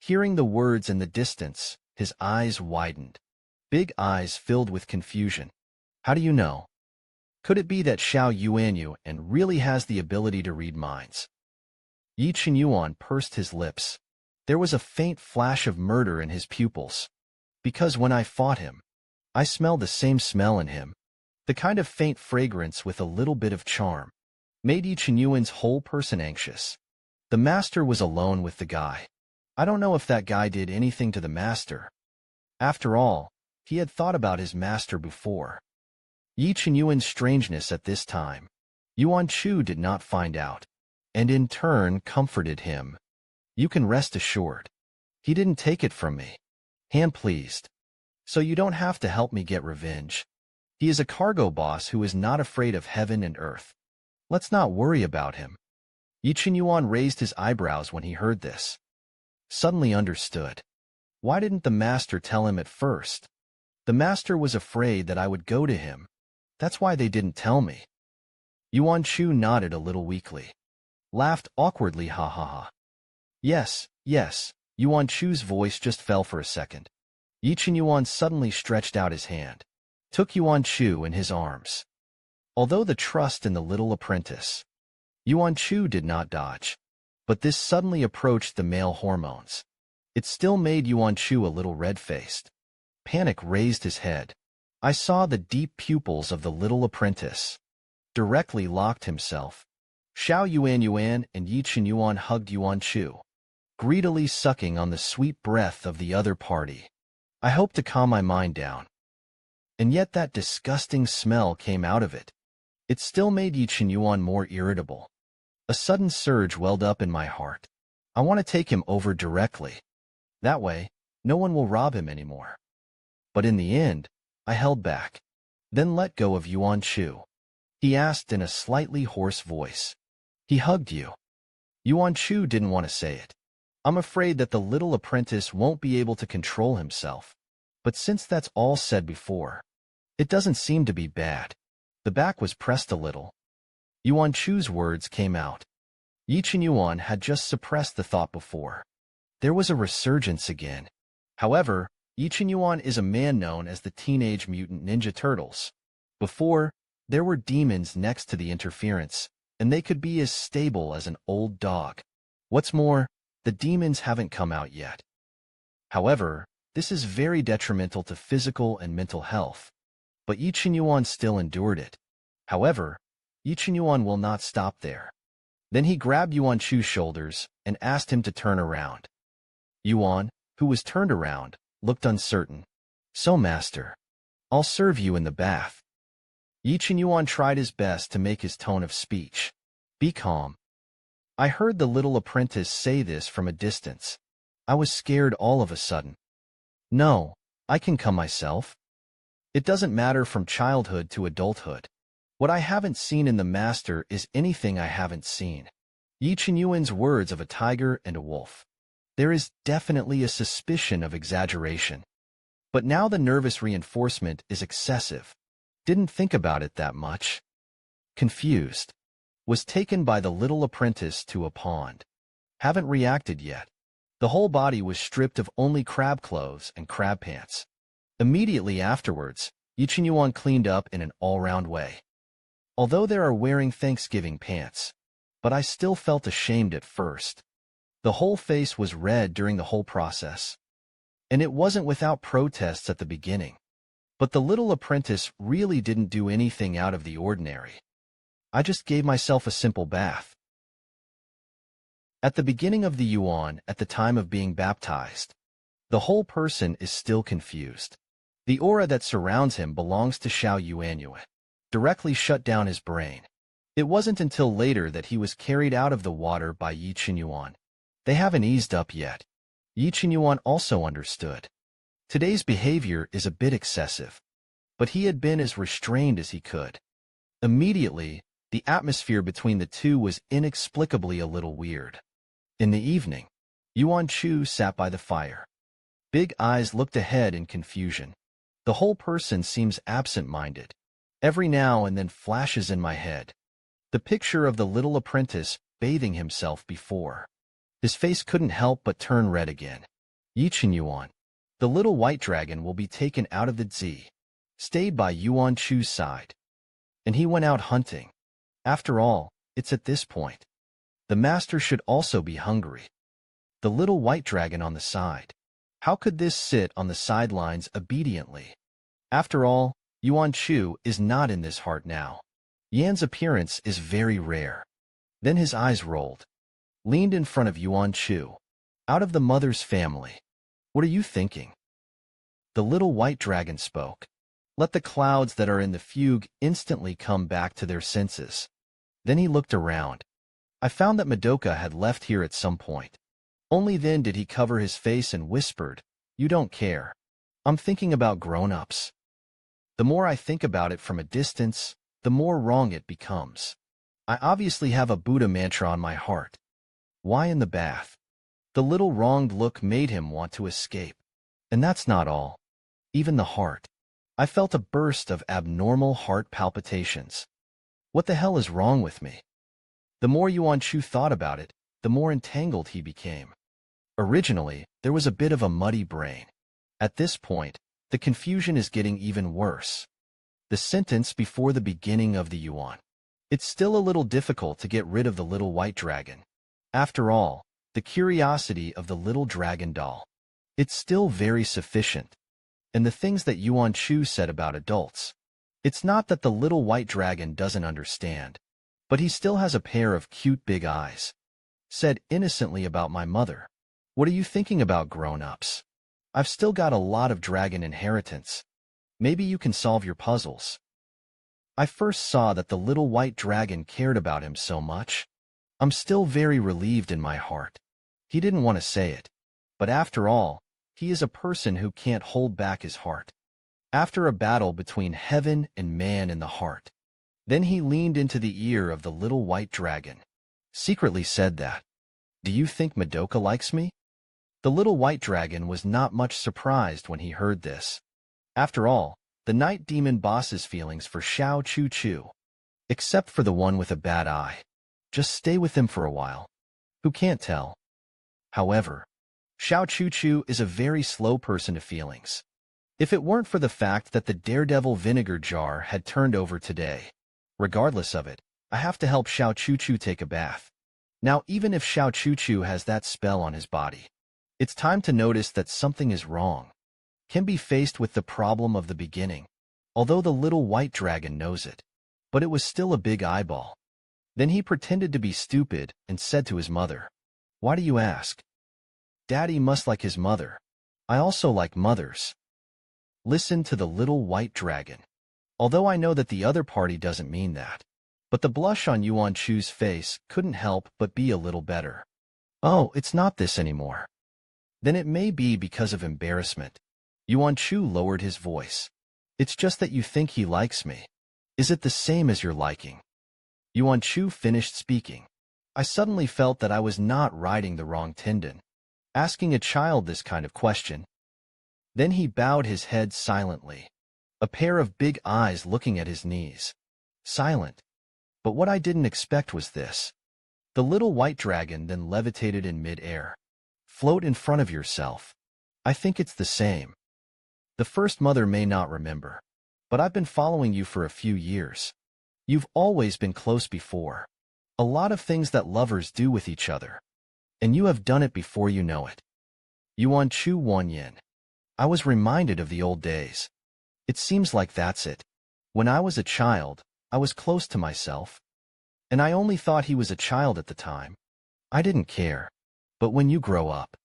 Hearing the words in the distance, his eyes widened. Big eyes filled with confusion. How do you know? Could it be that Xiao Yuanyu and really has the ability to read minds? Yi Qinyuan pursed his lips. There was a faint flash of murder in his pupils. Because when I fought him, I smelled the same smell in him. The kind of faint fragrance with a little bit of charm. Made Yi Qinyuan's whole person anxious. The master was alone with the guy. I don't know if that guy did anything to the master. After all, he had thought about his master before. Yi Qinyuan's strangeness at this time, Yuan Chu did not find out, and in turn comforted him. You can rest assured. He didn't take it from me. Hand pleased. So you don't have to help me get revenge. He is a cargo boss who is not afraid of heaven and earth. Let's not worry about him. Yi Qinyuan raised his eyebrows when he heard this. Suddenly understood. Why didn't the master tell him at first? The master was afraid that I would go to him. That's why they didn't tell me. Yuan Chu nodded a little weakly. Laughed awkwardly, ha ha ha. Yes, yes. Yuan Chu's voice just fell for a second. Yi Chen Yuan suddenly stretched out his hand, took Yuan Chu in his arms. Although the trust in the little apprentice, Yuan Chu did not dodge. But this suddenly approached the male hormones. It still made Yuan Chu a little red-faced. Panic raised his head. I saw the deep pupils of the little apprentice. Directly locked himself. Xiao Yuan and Yi Chen Yuan hugged Yuan Chu, greedily sucking on the sweet breath of the other party. I hoped to calm my mind down. And yet that disgusting smell came out of it. It still made Yi Chen Yuan more irritable. A sudden surge welled up in my heart. I want to take him over directly. That way, no one will rob him anymore. But in the end, I held back. Then let go of Yuan Chu. He asked in a slightly hoarse voice. He hugged you. Yuan Chu didn't want to say it. I'm afraid that the little apprentice won't be able to control himself. But since that's all said before, it doesn't seem to be bad. The back was pressed a little. Yuan Chu's words came out. Yi Chen Yuan had just suppressed the thought before. There was a resurgence again. However, Yi Chen Yuan is a man known as the Teenage Mutant Ninja Turtles. Before, there were demons next to the interference, and they could be as stable as an old dog. What's more, the demons haven't come out yet. However, this is very detrimental to physical and mental health. But Yi Chen Yuan still endured it. However, Yi Chen Yuan will not stop there. Then he grabbed Yuan Chu's shoulders and asked him to turn around. Yuan, who was turned around, looked uncertain. So, master, I'll serve you in the bath. Yi Chen Yuan tried his best to make his tone of speech. Be calm. I heard the little apprentice say this from a distance. I was scared all of a sudden. No, I can come myself. It doesn't matter from childhood to adulthood. What I haven't seen in the master is anything I haven't seen. Yi Chen Yuan's words of a tiger and a wolf. There is definitely a suspicion of exaggeration. But now the nervous reinforcement is excessive. Didn't think about it that much. Confused. Was taken by the little apprentice to a pond. Haven't reacted yet. The whole body was stripped of only crab clothes and crab pants. Immediately afterwards, Yi Chen Yuan cleaned up in an all-round way. Although they are wearing Thanksgiving pants, but I still felt ashamed at first. The whole face was red during the whole process. And it wasn't without protests at the beginning. But the little apprentice really didn't do anything out of the ordinary. I just gave myself a simple bath. At the beginning of the Yuan, at the time of being baptized, the whole person is still confused. The aura that surrounds him belongs to Xiao Yuanyue. Directly shut down his brain. It wasn't until later that he was carried out of the water by Yi Chen Yuan. They haven't eased up yet. Yi Chen Yuan also understood. Today's behavior is a bit excessive. But he had been as restrained as he could. Immediately, the atmosphere between the two was inexplicably a little weird. In the evening, Yuan Chu sat by the fire. Big eyes looked ahead in confusion. The whole person seems absent-minded. Every now and then flashes in my head. The picture of the little apprentice bathing himself before. His face couldn't help but turn red again. Yi Chen Yuan. The little white dragon will be taken out of the Zi. Stayed by Yuan Chu's side. And he went out hunting. After all, it's at this point. The master should also be hungry. The little white dragon on the side. How could this sit on the sidelines obediently? After all, Yuan Chu is not in this heart now. Yan's appearance is very rare. Then his eyes rolled. Leaned in front of Yuan Chu. Out of the mother's family. What are you thinking? The little white dragon spoke. Let the clouds that are in the fugue instantly come back to their senses. Then he looked around. I found that Madoka had left here at some point. Only then did he cover his face and whispered, "You don't care. I'm thinking about grown-ups." The more I think about it from a distance, the more wrong it becomes. I obviously have a Buddha mantra on my heart. Why in the bath? The little wronged look made him want to escape. And that's not all. Even the heart. I felt a burst of abnormal heart palpitations. What the hell is wrong with me? The more Yuan Chu thought about it, the more entangled he became. Originally, there was a bit of a muddy brain. At this point, the confusion is getting even worse. The sentence before the beginning of the Yuan. It's still a little difficult to get rid of the little white dragon. After all, the curiosity of the little dragon doll. It's still very sufficient. And the things that Yuan Chu said about adults. It's not that the little white dragon doesn't understand, but he still has a pair of cute big eyes. Said innocently about my mother. What are you thinking about, grown-ups? I've still got a lot of dragon inheritance. Maybe you can solve your puzzles. I first saw that the little white dragon cared about him so much. I'm still very relieved in my heart. He didn't want to say it. But after all, he is a person who can't hold back his heart. After a battle between heaven and man in the heart. Then he leaned into the ear of the little white dragon. Secretly said that. Do you think Madoka likes me? The little white dragon was not much surprised when he heard this. After all, the night demon boss's feelings for Xiao Chu Chu. Except for the one with a bad eye. Just stay with him for a while. Who can't tell? However, Xiao Chu Chu is a very slow person to feelings. If it weren't for the fact that the daredevil vinegar jar had turned over today. Regardless of it, I have to help Xiao Chu Chu take a bath. Now even if Xiao Chu Chu has that spell on his body, it's time to notice that something is wrong. Can be faced with the problem of the beginning, although the little white dragon knows it. But it was still a big eyeball. Then he pretended to be stupid and said to his mother, "Why do you ask? Daddy must like his mother. I also like mothers." Listen to the little white dragon. Although I know that the other party doesn't mean that. But the blush on Yuan Chu's face couldn't help but be a little better. Oh, it's not this anymore. Then it may be because of embarrassment. Yuan Chu lowered his voice. It's just that you think he likes me. Is it the same as your liking? Yuan Chu finished speaking. I suddenly felt that I was not riding the wrong tendon. Asking a child this kind of question. Then he bowed his head silently. A pair of big eyes looking at his knees. Silent. But what I didn't expect was this. The little white dragon then levitated in mid-air. Float in front of yourself. I think it's the same. The first mother may not remember. But I've been following you for a few years. You've always been close before. A lot of things that lovers do with each other. And you have done it before you know it. Yuan Chu Wanyin. I was reminded of the old days. It seems like that's it. When I was a child, I was close to myself. And I only thought he was a child at the time. I didn't care. But when you grow up,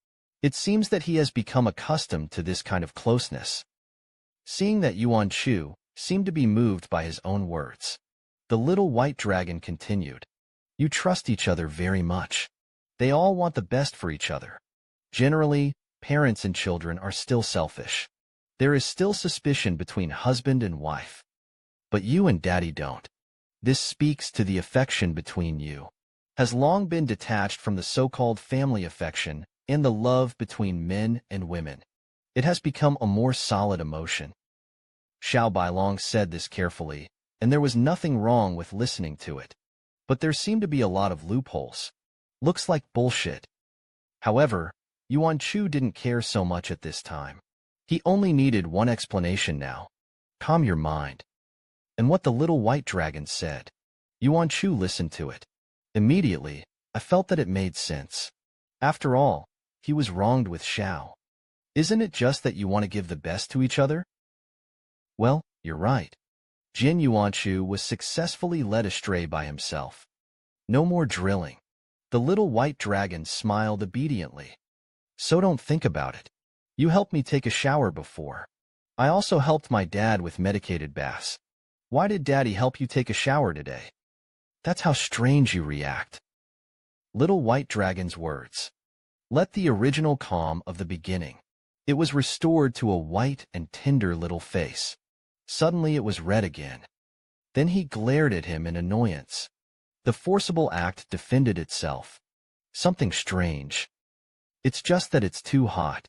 it seems that he has become accustomed to this kind of closeness. Seeing that Yuan Chu seemed to be moved by his own words, the little white dragon continued. You trust each other very much. They all want the best for each other. Generally, parents and children are still selfish. There is still suspicion between husband and wife. But you and daddy don't. This speaks to the affection between you. Has long been detached from the so-called family affection and the love between men and women. It has become a more solid emotion. Xiao Bailong said this carefully, and there was nothing wrong with listening to it. But there seemed to be a lot of loopholes. Looks like bullshit. However, Yuan Chu didn't care so much at this time. He only needed one explanation now. Calm your mind. And what the little white dragon said. Yuan Chu listened to it. Immediately, I felt that it made sense. After all, he was wronged with Xiao. Isn't it just that you want to give the best to each other? Well, you're right. Jin Yuan Chu was successfully led astray by himself. No more drilling. The little white dragon smiled obediently. So don't think about it. You helped me take a shower before. I also helped my dad with medicated baths. Why did Daddy help you take a shower today? That's how strange you react. Little white dragon's words. Let the original calm of the beginning. It was restored to a white and tender little face. Suddenly it was red again. Then he glared at him in annoyance. The forcible act defended itself. Something strange. It's just that it's too hot.